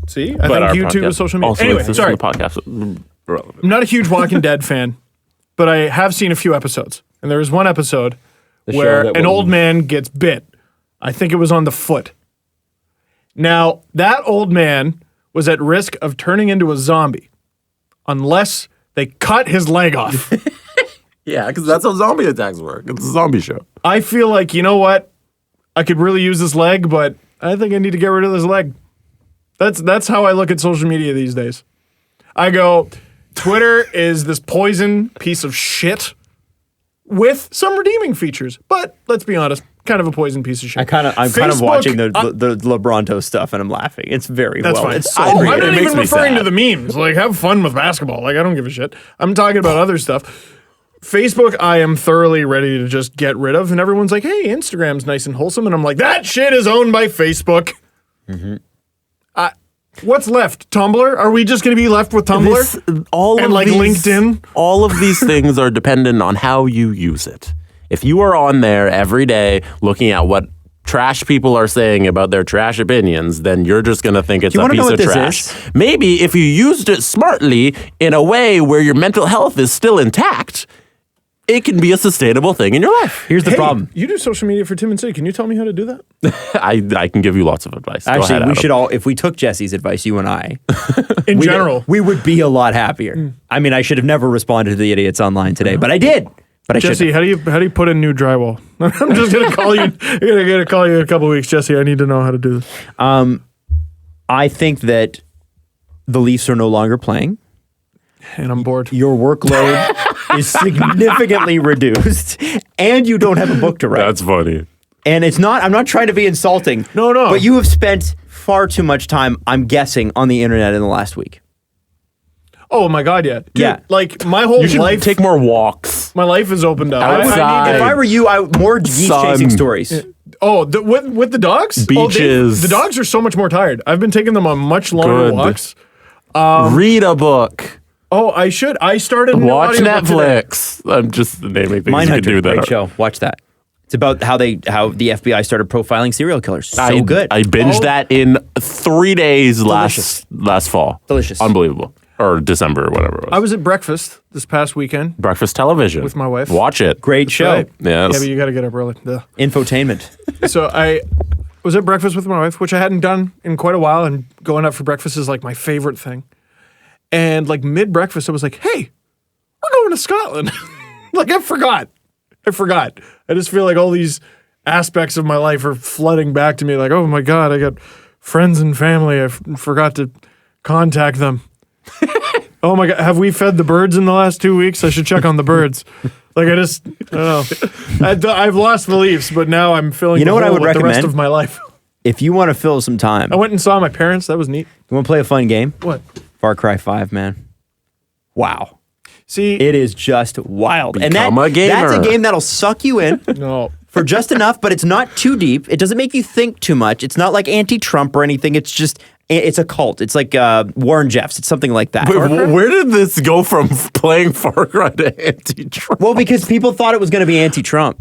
See, I But our think YouTube podcast is social media. also Anyway, exists sorry. in the podcast. Relevant. I'm not a huge Walking Dead fan, but I have seen a few episodes. And there was one episode show where that an will- old man gets bit. I think it was on the foot. Now, that old man was at risk of turning into a zombie unless they cut his leg off. Yeah, because that's how zombie attacks work. It's a zombie show. I feel like, you know what? I could really use this leg, but I think I need to get rid of this leg. That's how I look at social media these days. I go, Twitter is this poison piece of shit with some redeeming features, but let's be honest, kind of a poison piece of shit. I'm kind of Facebook, watching the LeBronto stuff, and I'm laughing. It's very That's well. fine. It's so I'm great. It not makes even me referring to sad. the memes. Like, have fun with basketball. Like, I don't give a shit. I'm talking about other stuff. Facebook, I am thoroughly ready to just get rid of, and everyone's like, "Hey, Instagram's nice and wholesome," and I'm like, "That shit is owned by Facebook." What's left? Tumblr? Are we just going to be left with Tumblr? And, like, LinkedIn? All of these things are dependent on how you use it. If you are on there every day looking at what trash people are saying about their trash opinions, then you're just going to think it's you a wanna know piece what of this trash. is? Maybe if you used it smartly in a way where your mental health is still intact, it can be a sustainable thing in your life. Here's the Hey, problem. you do social media for Tim and City. Can you tell me how to do that? I can give you lots of advice. Go Actually, ahead, we Adam. should all, if we took Jesse's advice, you and I, In general. we would be a lot happier. I mean, I should have never responded to the idiots online today, but I did. But I Jesse, should. how do you put in new drywall? I'm just gonna call you. I'm gonna call you in a couple weeks, Jesse. I need to know how to do this. I think that the Leafs are no longer playing. And I'm bored. Your workload is significantly reduced, and you don't have a book to write. That's funny. And it's not, I'm not trying to be insulting. No. But you have spent far too much time, I'm guessing, on the internet in the last week. Oh my god, yeah. Dude, Yeah. like my whole You should life. take more walks. My life is opened up. Outside. If I were you, I more geese Sun. chasing stories. With the dogs? Beaches. The dogs are so much more tired. I've been taking them on much longer Good. walks. Read a book. Oh, I should. I started a new Watch audiobook today. Netflix. I'm just naming things you can Mindhunter, do that. great show. Watch that. It's about how the FBI started profiling serial killers. So I, good. I binged Oh. that in 3 days Delicious. last fall. Delicious. Unbelievable. Or December or whatever it was. I was at breakfast this past weekend. Breakfast television. With my wife. Watch it. Great show. Right. Yes. Yeah, but you got to get up early. Duh. Infotainment. So I was at breakfast with my wife, which I hadn't done in quite a while, and going out for breakfast is like my favorite thing. And like mid-breakfast, I was like, "Hey, we're going to Scotland." Like I forgot. I just feel like all these aspects of my life are flooding back to me. Like, oh my god, I got friends and family. I forgot to contact them. Oh my god, have we fed the birds in the last 2 weeks? I should check on the birds. Like I don't know. I've lost the Leafs, but now I'm filling. You know the what I hole would with the rest recommend? of my life. If you want to fill some time, I went and saw my parents. That was neat. you want to play a fun game? What? Far Cry 5, man. Wow. See, It is just wild. Become a gamer. That's a game that'll suck you in no. for just enough, but it's not too deep. It doesn't make you think too much. It's not like anti-Trump or anything. It's just it's a cult. It's like Warren Jeffs. It's something like that. Wait, where did this go from playing Far Cry to anti-Trump? Well, because people thought it was going to be anti-Trump.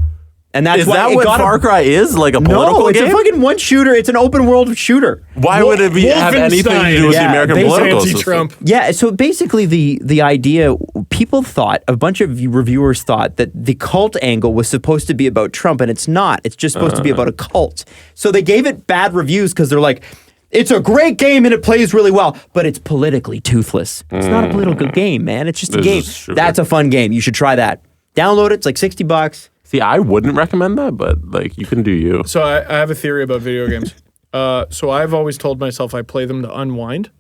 And that's Is why that it what got Far Cry is? Like a political No, it's game? a fucking one shooter. It's an open world shooter. Why would it have anything to do with the American political system? Anti-Trump. Yeah, so basically the idea, people thought, a bunch of reviewers thought that the cult angle was supposed to be about Trump, and it's not. It's just supposed to be about a cult. So they gave it bad reviews because they're like, it's a great game and it plays really well, but it's politically toothless. It's not a political game, man. It's just a game. That's a fun game. You should try that. Download it. It's like $60. See, I wouldn't recommend that, but like you can do you. So I have a theory about video games. So I've always told myself I play them to unwind.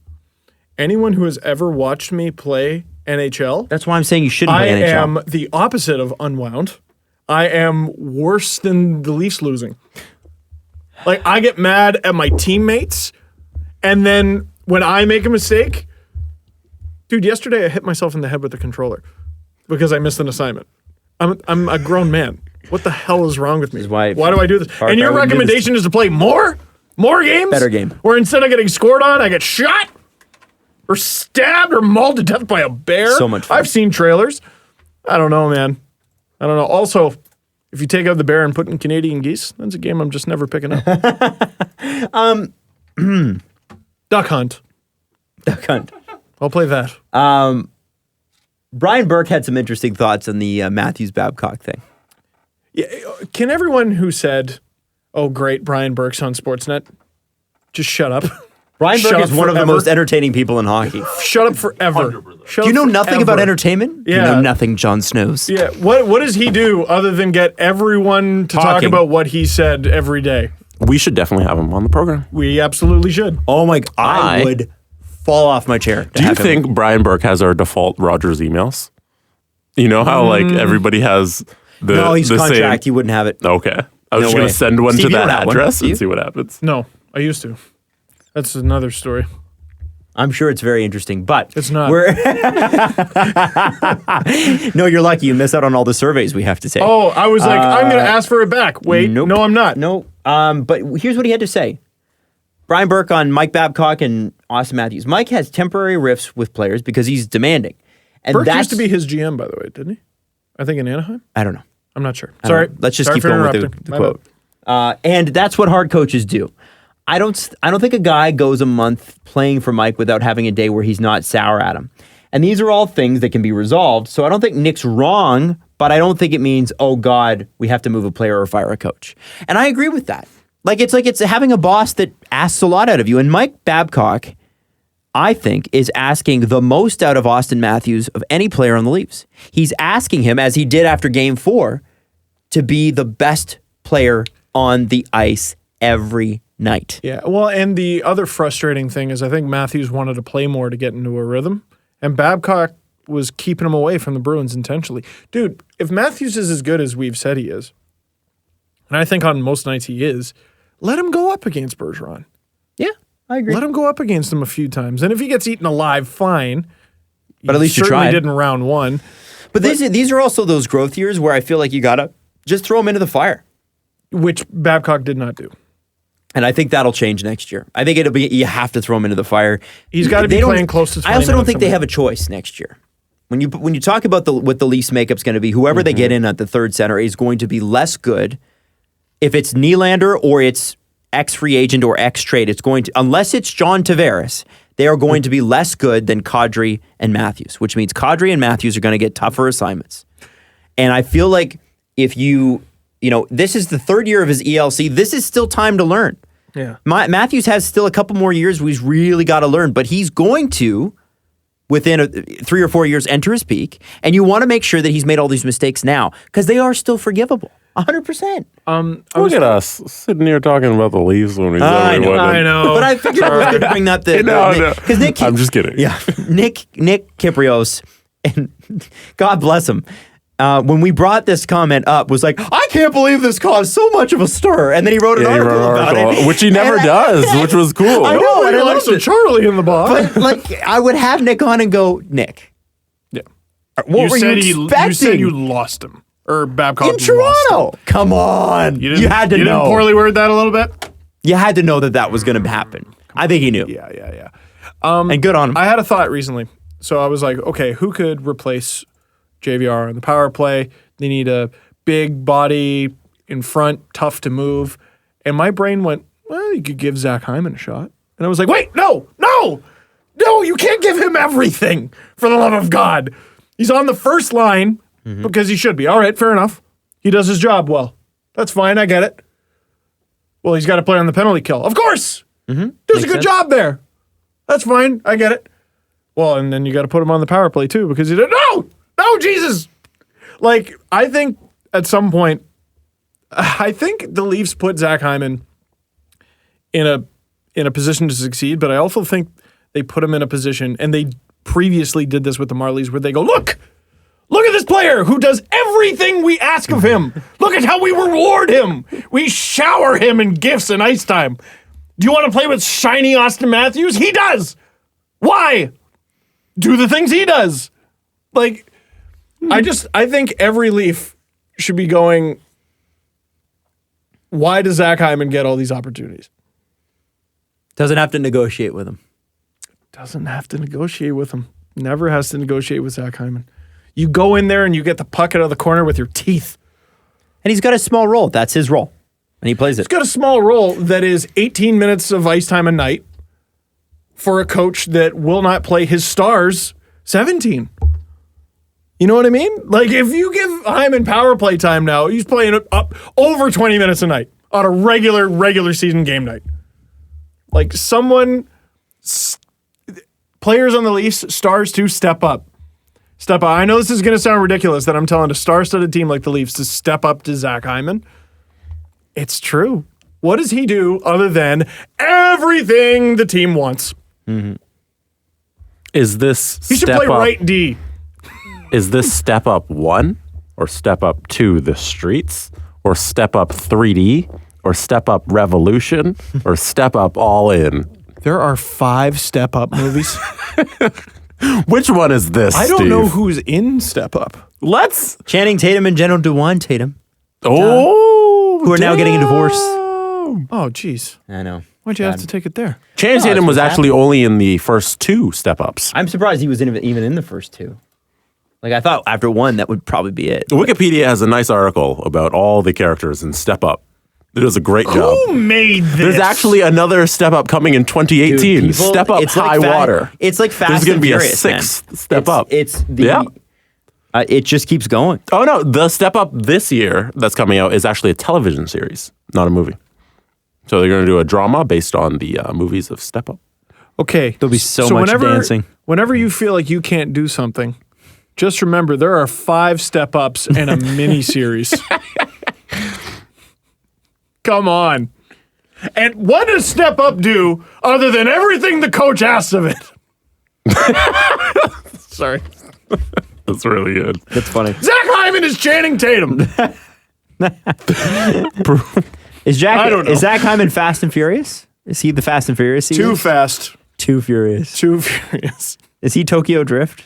Anyone who has ever watched me play NHL, That's why I'm saying you shouldn't play NHL. I am the opposite of unwound. I am worse than the Leafs losing. Like, I get mad at my teammates, and then when I make a mistake, dude, yesterday I hit myself in the head with the controller because I missed an assignment. I'm a grown man. What the hell is wrong with me? why do I do this? Far And Cry your wouldn't do this. recommendation is to play more games? Better game. Where instead of getting scored on, I get shot? Or stabbed or mauled to death by a bear? So much fun. I've seen trailers. I don't know, man. I don't know. Also, if you take out the bear and put in Canadian geese, that's a game I'm just never picking up. Duck Hunt. Duck Hunt. I'll play that. Brian Burke had some interesting thoughts on the Matthews Babcock thing. Yeah, can everyone who said, "Oh, great, Brian Burke's on Sportsnet," just shut up? Brian Burke Shut is up one of the forever. most entertaining people in hockey. Shut up forever. Shut Do you know up nothing forever. about entertainment? Yeah. You know nothing, Jon Snows. Yeah, what does he do other than get everyone to talk Talking. about what he said every day? We should definitely have him on the program. We absolutely should. Oh my! I I- would fall off my chair. Do you think Brian Burke has our default Rogers emails? You know how like everybody has the No, he's the contract. He wouldn't have it. Same. Okay, I was No just gonna way. send one Steve, to you don't that have one, address do you? and see what happens. No, I used to. That's another story. I'm sure it's very interesting, but It's not. We're no, you're lucky. You miss out on all the surveys we have to say. Oh, I was like, I'm going to ask for it back. Wait, Nope. no, I'm not. No. But here's what he had to say. Brian Burke on Mike Babcock and Austin Matthews. Mike has temporary rifts with players because he's demanding. And Burke that's, used to be his GM, by the way, didn't he? I think in Anaheim. I don't know. I'm not sure. I don't Sorry. know. Let's just Sorry keep for going with interrupting. the My quote. bad. And that's what hard coaches do. I don't think a guy goes a month playing for Mike without having a day where he's not sour at him. And these are all things that can be resolved. So I don't think Nick's wrong, but I don't think it means, oh God, we have to move a player or fire a coach. And I agree with that. It's having a boss that asks a lot out of you. And Mike Babcock, I think, is asking the most out of Austin Matthews of any player on the Leafs. He's asking him, as he did after Game 4, to be the best player on the ice every night. Yeah. Well, and the other frustrating thing is I think Matthews wanted to play more to get into a rhythm, and Babcock was keeping him away from the Bruins intentionally. Dude, if Matthews is as good as we've said he is, and I think on most nights he is, let him go up against Bergeron. Yeah, I agree. Let him go up against him a few times. And if he gets eaten alive, fine. But at least you certainly tried. did in round one. But these are also those growth years where I feel like you gotta just throw him into the fire. Which Babcock did not do. And I think that'll change next year. I think it'll be you have to throw him into the fire. He's got to be They don't- playing close to 20 I also don't minutes think they a have a week. choice next year. When you talk about what the Leafs makeup's going to be, whoever they get in at the third center is going to be less good. If it's Nylander or it's ex-free agent or ex-trade, it's going to, unless it's John Tavares, they are going to be less good than Kadri and Matthews, which means Kadri and Matthews are going to get tougher assignments. And I feel like if this is the third year of his ELC, this is still time to learn. Yeah. Matthews has still a couple more years where he's really got to learn, but he's going to, within 3 or 4 years, enter his peak. And you want to make sure that he's made all these mistakes now because they are still forgivable. 100%. Look at us sitting here talking about the Leafs when we I said we know. wouldn't. I know. But I figured it was good to bring that No. because Nick. I'm just kidding. Yeah, Nick Kyprios, and God bless him. When we brought this comment up, was like, I can't believe this caused so much of a stir, and then he wrote an Yeah, he article wrote an about article, it, which he never And does, which was cool. I know, and I Likes loved a it. Charlie in the box. But I would have Nick on and go, Nick, Yeah. what were you expecting? You said you lost him. Or Babcock in lost him. Come on, you had to you know. didn't poorly word that a little bit? You had to know that was going to happen. I think he knew. Yeah. And good on him. I had a thought recently. So I was like, okay, who could replace JVR on the power play? They need a big body in front, tough to move. And my brain went, well, you could give Zach Hyman a shot. And I was like, wait, no, you can't give him everything, for the love of God. He's on the first line because he should be. All right, fair enough. He does his job well. That's fine, I get it. Well, he's got to play on the penalty kill. Of course. Does a good job there. That's fine, I get it. Well, and then you got to put him on the power play too because he did. No, Jesus. Like, I think at some point, I think the Leafs put Zach Hyman in a position to succeed, but I also think they put him in a position, and they previously did this with the Marlies, where they go, look at this player who does everything we ask of him. Look at how we reward him. We shower him in gifts and ice time. Do you want to play with shiny Austin Matthews? He does. Why? Do the things he does. Like, I think every Leaf should be going, why does Zach Hyman get all these opportunities? Doesn't have to negotiate with him. Doesn't have to negotiate with him. Never has to negotiate with Zach Hyman. You go in there and you get the puck out of the corner with your teeth. And he's got a small role. That's his role. And he plays it. He's got a small role that is 18 minutes of ice time a night for a coach that will not play his stars 17. You know what I mean? Like, if you give Hyman power play time now, he's playing up over 20 minutes a night on a regular season game night. Like, players on the Leafs, stars to step up. Step up. I know this is going to sound ridiculous that I'm telling a star-studded team like the Leafs to step up to Zach Hyman. It's true. What does he do other than everything the team wants? Is this He should play right D. Is this step up 1 or step up 2 the streets or step up 3D or step up revolution or step up all in? There are 5 Step Up movies. Which one is this? I don't Steve? know who's in Step Up. Let's. Channing Tatum and General Dewan Tatum. Oh, Who are now getting a divorce. Oh, jeez. I know. Why'd you have to take it there? Channing Tatum was actually only in the first 2 step ups. I'm surprised he was even in the first 2. Like, I thought after 1, that would probably be it. Wikipedia has a nice article about all the characters in Step Up. It does a great job. Who made this? There's actually another Step Up coming in 2018. Dude, Step Up High Water. It's like Fast There's and going to be a Furious, 6th man. Step Up. It's the... Yeah. It just keeps going. Oh, no. The Step Up this year that's coming out is actually a television series, not a movie. So they're going to do a drama based on the movies of Step Up. Okay. There'll be so much dancing. Whenever you feel like you can't do something, just remember there are 5 Step Ups and a mini series. Come on. And what does Step Up do other than everything the coach asks of it? Sorry. That's really good. That's funny. Zach Hyman is Channing Tatum. Is I don't know. Zach Hyman Fast and Furious? Is he the Fast and Furious? Too fast. Too Furious. Too furious. Is he Tokyo Drift?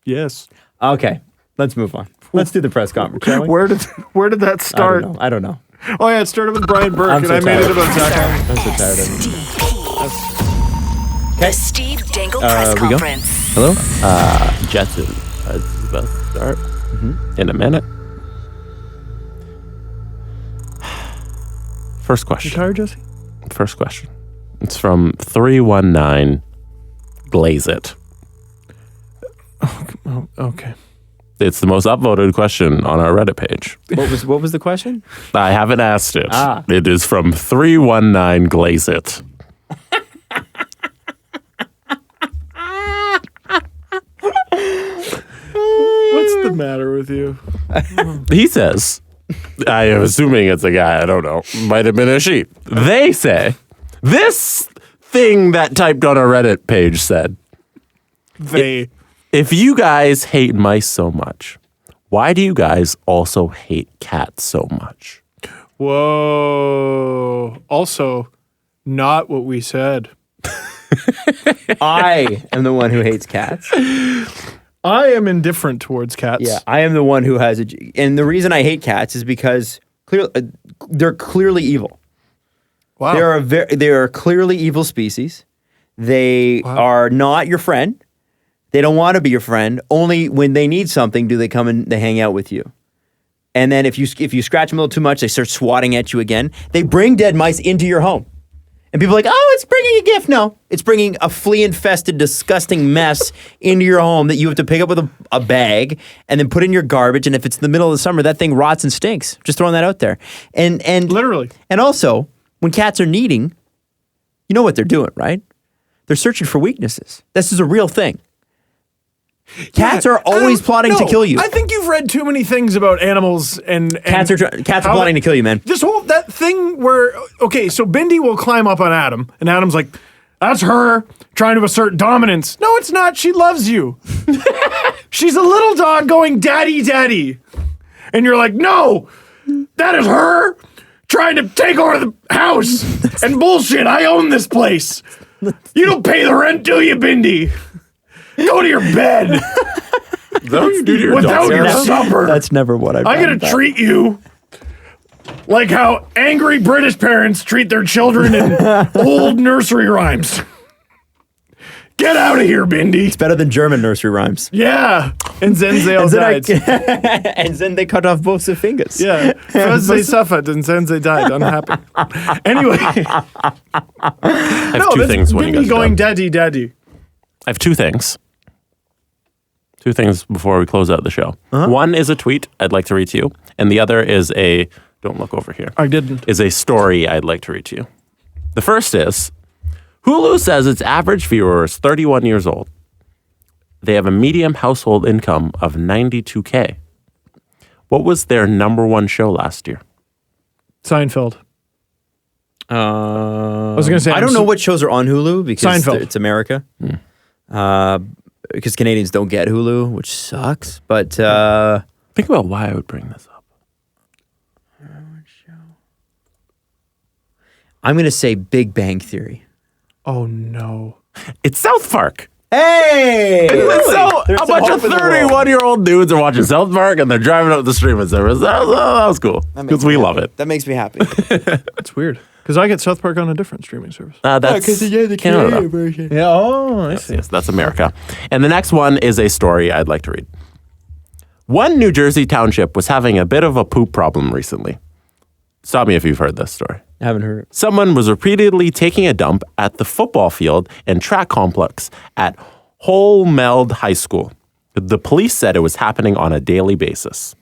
Yes. Okay, let's move on. Let's do the press conference, shall we? Where did that start? I don't know. Oh yeah, it started with Brian Burke, I'm and so I made tired. it about Zach Hyman. I'm so tired of it. The Steve Dangle Press we go? Conference. Hello? Jetson is about to start in a minute. First You question. tired, Jesse? First question. It's from 319 Glaze It. Oh, okay. It's the most upvoted question on our Reddit page. What was the question? I haven't asked it. Ah. It is from 319 Glaze It. What's the matter with you? He says, I am assuming it's a guy, I don't know. Might have been a she. They say, this thing that typed on our Reddit page said, if you guys hate mice so much, why do you guys also hate cats so much? Whoa. Also, not what we said. I am the one who hates cats. I am indifferent towards cats. Yeah, I am the one who has and the reason I hate cats is because they're clearly evil. Wow. They are clearly evil species. They are not your friend. They don't want to be your friend. Only when they need something do they come and they hang out with you. And then if you scratch them a little too much, they start swatting at you again. They bring dead mice into your home. And people are like, oh, it's bringing a gift. No, it's bringing a flea-infested, disgusting mess into your home that you have to pick up with a bag and then put in your garbage. And if it's in the middle of the summer, that thing rots and stinks. Just throwing that out there. And Literally. And also, when cats are needing, you know what they're doing, right? They're searching for weaknesses. This is a real thing. Cats are always plotting to kill you. I think you've read too many things about animals and Cats are plotting to kill you, man. That thing where so Bindi will climb up on Adam, and Adam's like, "That's her trying to assert dominance." No, it's not. She loves you. She's a little dog going, "Daddy, daddy," and you're like, "No, that is her trying to take over the house and bullshit. I own this place. You don't pay the rent, do you, Bindi? Go to your bed without your supper. That's never what I'm going to treat you like how angry British parents treat their children in old nursery rhymes. Get out of here, Bindi. It's better than German nursery rhymes. Yeah. And then they all died. And then they cut off both their fingers. Yeah. First they suffered and then they died unhappy. Anyway. I have two things when you guys Bindi going, done. daddy, daddy. I have two things. Two things before we close out the show. One is a tweet I'd like to read to you, and the other is don't look over here. I didn't. Is a story I'd like to read to you. The first is, Hulu says its average viewer is 31 years old. They have a median household income of $92K. What was their number one show last year? Seinfeld. I was going to say... I don't know what shows are on Hulu because Seinfeld. It's America. Because Canadians don't get Hulu, which sucks. But Think about why I would bring this up. I'm going to say Big Bang Theory. Oh, no. It's South Park. Hey! So a bunch of 31-year-old dudes are watching South Park and they're driving up the streaming service. That was cool because we love it. That makes me happy. That's weird. Because I get South Park on a different streaming service. That's the Canada version. Yeah, I see. Yes, that's America. And the next one is a story I'd like to read. One New Jersey township was having a bit of a poop problem recently. Stop me if you've heard this story. I haven't heard it. Someone was repeatedly taking a dump at the football field and track complex at Holmeld High School. The police said it was happening on a daily basis.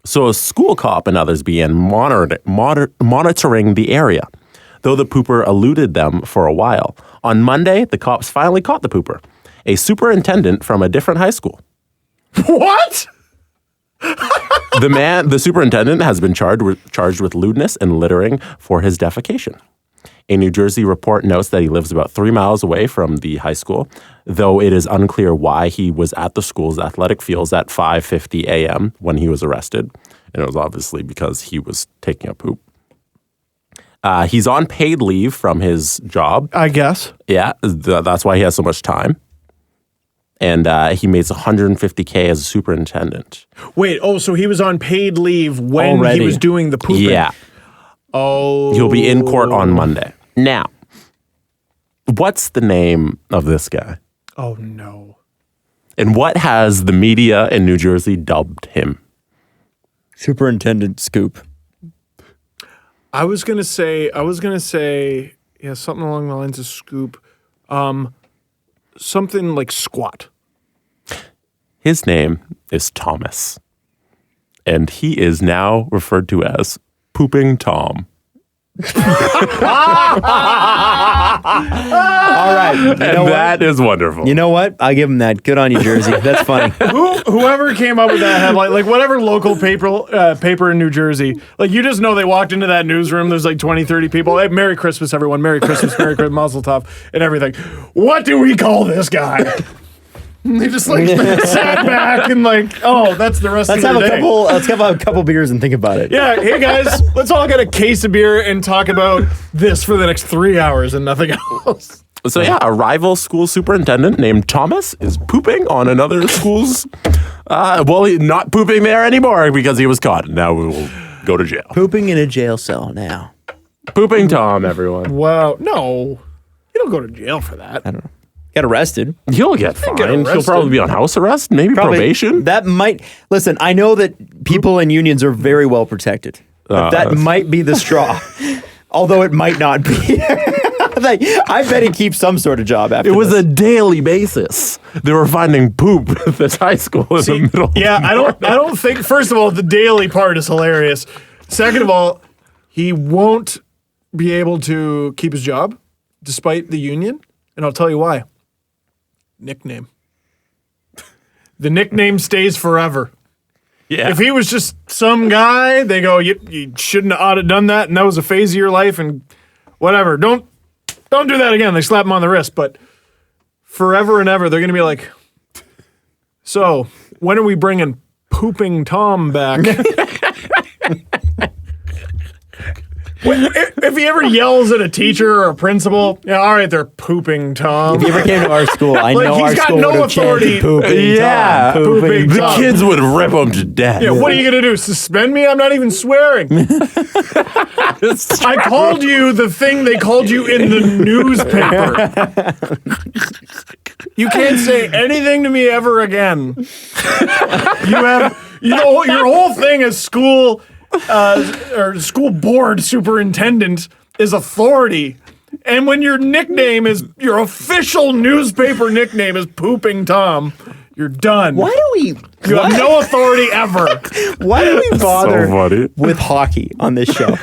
So a school cop and others began monitoring the area, though the pooper eluded them for a while. On Monday, the cops finally caught the pooper, a superintendent from a different high school. What? The superintendent has been charged with lewdness and littering for his defecation. A New Jersey report notes that he lives about 3 miles away from the high school, though it is unclear why he was at the school's athletic fields at 5:50 a.m. when he was arrested. And it was obviously because he was taking a poop. He's on paid leave from his job. I guess. Yeah, that's why he has so much time. And he makes $150K as a superintendent. Wait, so he was on paid leave when Already. he was doing the pooping? Yeah. Oh. He'll be in court on Monday. Now, what's the name of this guy? Oh, no. And what has the media in New Jersey dubbed him? Superintendent Scoop. I was gonna say, yeah, something along the lines of Scoop. Something like Squat. His name is Thomas. And he is now referred to as Pooping Tom. All right. That is wonderful. You know what? I give him that. Good on you, Jersey. That's funny. Whoever came up with that headline, like whatever local paper in New Jersey, like you just know they walked into that newsroom, there's like 20, 30 people. Hey, Merry Christmas, everyone. Merry Christmas, Mazel Tov, and everything. What do we call this guy? And they just like sat back and like, oh, that's the rest of their day. Let's have a couple beers and think about it. Yeah, hey guys, let's all get a case of beer and talk about this for the next 3 hours and nothing else. So yeah, a rival school superintendent named Thomas is pooping on another school's, he's not pooping there anymore because he was caught. Now we will go to jail. Pooping in a jail cell now. Pooping Tom, everyone. Wow. No. You don't go to jail for that. I don't know. Get arrested. He'll get fined. get He'll arrested. probably be on house arrest, maybe Probably- probation. That might listen. I know that people in unions are very well protected. But that might be the straw, although it might not be. Like, I bet he keeps some sort of job after. It was this. a daily basis. They were finding poop at this high school in the middle. Yeah, I don't think, first of all, the daily part is hilarious. Second of all, he won't be able to keep his job despite the union. And I'll tell you why. Nickname. The nickname stays forever. Yeah. If he was just some guy, they go, you shouldn't have ought to done that, and that was a phase of your life, and whatever. Don't do that again. They slap him on the wrist. But forever and ever, they're going to be like, so when are we bringing Pooping Tom back? If he ever yells at a teacher or a principal, yeah, all right, they're Pooping Tom. If you ever came to our school, I Like, know he's our got school no would have authority. chanted pooping Yeah. Tom, pooping Pooping The Tom. kids would rip him to death. Yeah, what are you going to do? Suspend me? I'm not even swearing. I called you the thing they called you in the newspaper. You can't say anything to me ever again. Your whole thing as school or school board superintendent is authority. And when your nickname is, your official newspaper nickname is Pooping Tom, you're done. Why do we? You have no authority ever. Why do we bother funny. with hockey on this show?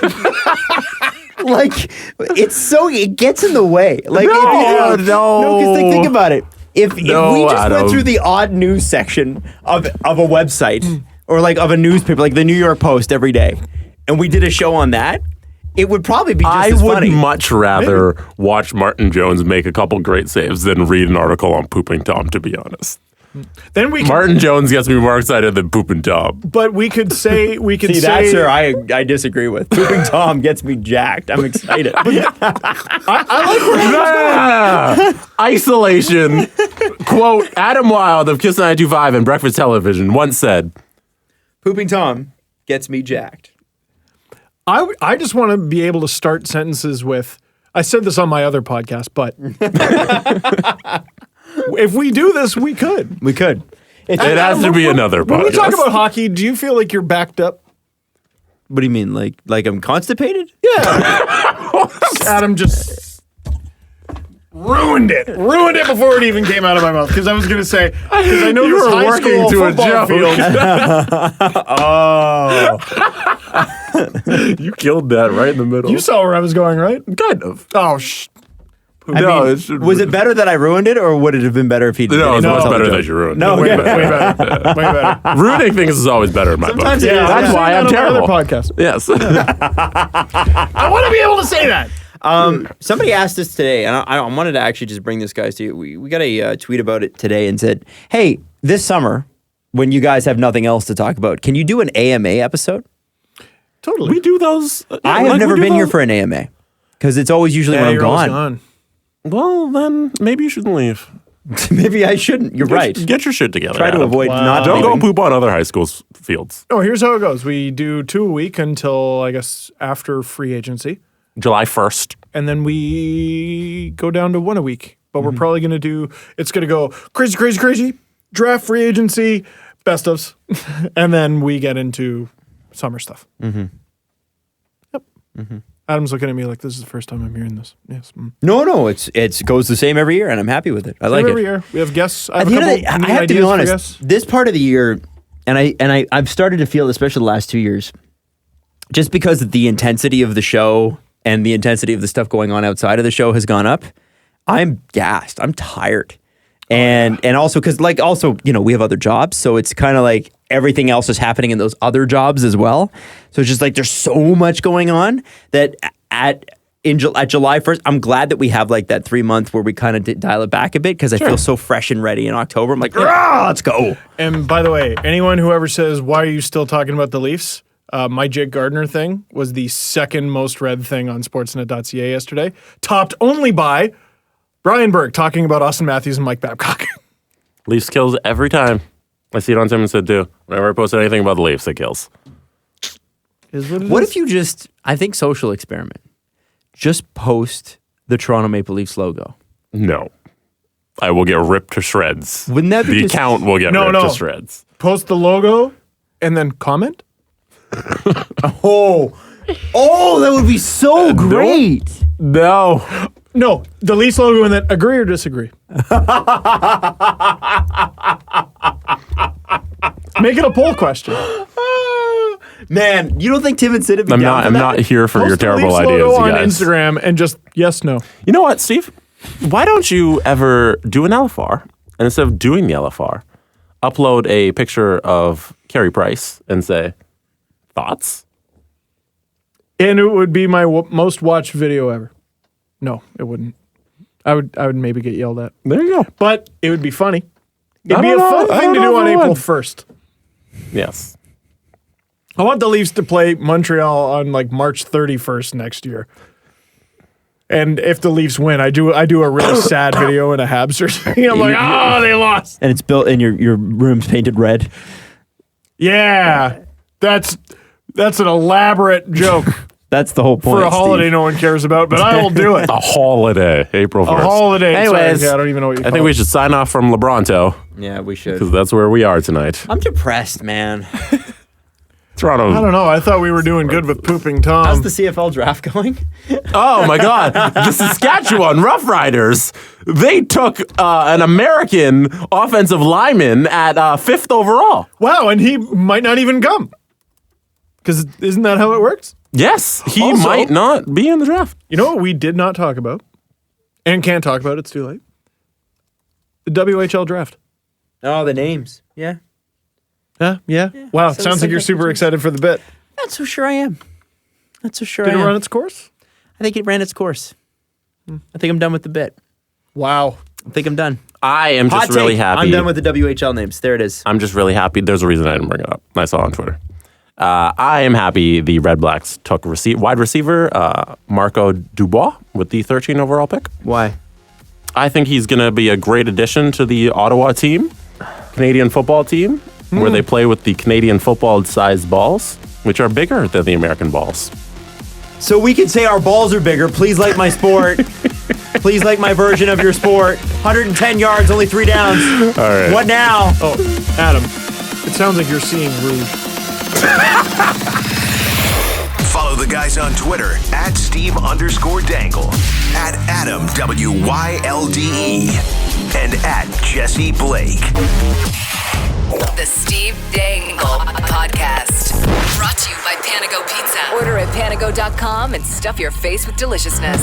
Like, it gets in the way. Like, No, because think about it. If we just Adam. went through the odd news section of a website or like of a newspaper, like the New York Post every day, and we did a show on that, it would probably be just I as would funny. much rather watch Martin Jones make a couple great saves than read an article on Pooping Tom, to be honest. Then we could, Martin Jones gets me more excited than Pooping Tom. but we could say See, that's where I disagree with. Pooping Tom gets me jacked. I'm excited. Isolation. Quote, Adam Wilde of Kiss 925 and Breakfast Television once said, Pooping Tom gets me jacked. I just want to be able to start sentences with, I said this on my other podcast, but if we do this, we could. We could. it has to be another When we podcast. talk about hockey, do you feel like you're backed up? What do you mean? Like I'm constipated? Yeah. Adam just ruined it. Ruined it before it even came out of my mouth. Because I was going to say, because I know You this were high working school to a football joke. field. You killed that right in the middle. You saw where I was going, right? kind of. Oh, No, it should Was it better that I ruined it, or would it have been better if he did No, it's not much tell the better joke? that you ruined No, it. way, yeah. way better. Way better. Ruining things is always better in my Sometimes book. it is, That's yeah. why I'm On my other terrible. podcast. Yes. I want to be able to say that. Somebody asked us today, and I wanted to actually just bring this guys to you. We got a tweet about it today and said, "Hey, this summer, when you guys have nothing else to talk about, can you do an AMA episode?" Totally. We do those. I have never been here for an AMA because it's always usually when I'm you're always gone. Well, then maybe you shouldn't leave. Maybe I shouldn't. You're right. Get your shit together. Try to Adam. avoid not Don't leaving. go poop on other high school fields. Oh, here's how it goes. We do 2 a week until, I guess, after free agency. July 1st. And then we go down to 1 a week. But we're probably going to do, it's going to go crazy, crazy, crazy, draft, free agency, best ofs. And then we get into summer stuff. Yep. Adam's looking at me like, this is the first time I'm hearing this. Yes. No, it's goes the same every year, and I'm happy with it. I like Every it. year. We have guests. I At have the a end of couple the, I have to be ideas for honest. guests. This part of the year, and I've started to feel, especially the last 2 years, just because the intensity of the show and the intensity of the stuff going on outside of the show has gone up. I'm gassed. I'm tired. And also because we have other jobs, so it's kind of like everything else is happening in those other jobs as well. So it's just like there's so much going on that at July 1st, I'm glad that we have like that 3 month where we kind of dial it back a bit because I feel so fresh and ready in October. I'm like, let's go. And by the way, anyone who ever says, why are you still talking about the Leafs? My Jake Gardner thing was the second most read thing on sportsnet.ca yesterday, topped only by Brian Burke talking about Austin Matthews and Mike Babcock. Leafs kills every time. I see it on Tim and Sid too. Whenever I post anything about the Leafs, it kills. Is what it What is. if you just, I think social experiment. just post the Toronto Maple Leafs logo? No. I will get ripped to shreds. Wouldn't that be the just- account will get ripped to shreds. Post the logo and then comment? Oh, that would be so great. No. No, the Leafs logo and then agree or disagree. Make it a poll question. Man, you don't think Tim and Sid would be I'm down not. for I'm that? not here for your Post the terrible Leafs ideas, logo you on guys. Instagram and just yes, no. You know what, Steve? Why don't you ever do an LFR and instead of doing the LFR, upload a picture of Carey Price and say thoughts? And it would be my most watched video ever. No, it wouldn't. I would maybe get yelled at. There you go. But it would be funny. It'd I be a don't fun know. I thing to don't do know on if I April would. 1st. Yes. I want the Leafs to play Montreal on like March 31st next year. And if the Leafs win, I do a really sad video in a Habs jersey. I'm like, oh, they lost. And it's built in your room's painted red. Yeah. That's an elaborate joke That's the whole point. for a holiday Steve. no one cares about, but I will do it. A holiday, April 1st. A holiday. Anyways, Sorry, I don't even know what you I think we should sign off from LeBronto Yeah, we should. because that's where we are tonight. I'm depressed, man. Toronto. I don't know. I thought we were doing good with pooping Tom. How's the CFL draft going? Oh my God. The Saskatchewan Roughriders. They took an American offensive lineman at 5th overall. Wow, and he might not even come. Because isn't that how it works? Yes, he Also- might not be in the draft. You know what we did not talk about? And can't talk about, it's too late. The WHL draft. Oh, the names. Yeah. Yeah. Wow, so sounds it's like you're like super that. excited for the bit. Not so sure I am. Not so sure Did I it am. run its course? I think it ran its course. I think I'm done with the bit. Wow. I think I'm done. I am Hot just really take. happy. I'm done with the WHL names. There it is. I'm just really happy. There's a reason I didn't bring it up. I saw it on Twitter. I am happy the Red Blacks took wide receiver Marco Dubois with the 13 overall pick. Why? I think he's going to be a great addition to the Ottawa team, Canadian football team, where they play with the Canadian football-sized balls, which are bigger than the American balls. So we can say our balls are bigger. Please like my sport. Please like my version of your sport. 110 yards, only 3 downs. All right. What now? Oh, Adam, it sounds like you're seeing Rouge. Follow the guys on Twitter at Steve_Dangle, at Adam WYLDE, and at Jesse Blake. The Steve Dangle Podcast. Brought to you by Panago Pizza. Order at panago.com and stuff your face with deliciousness.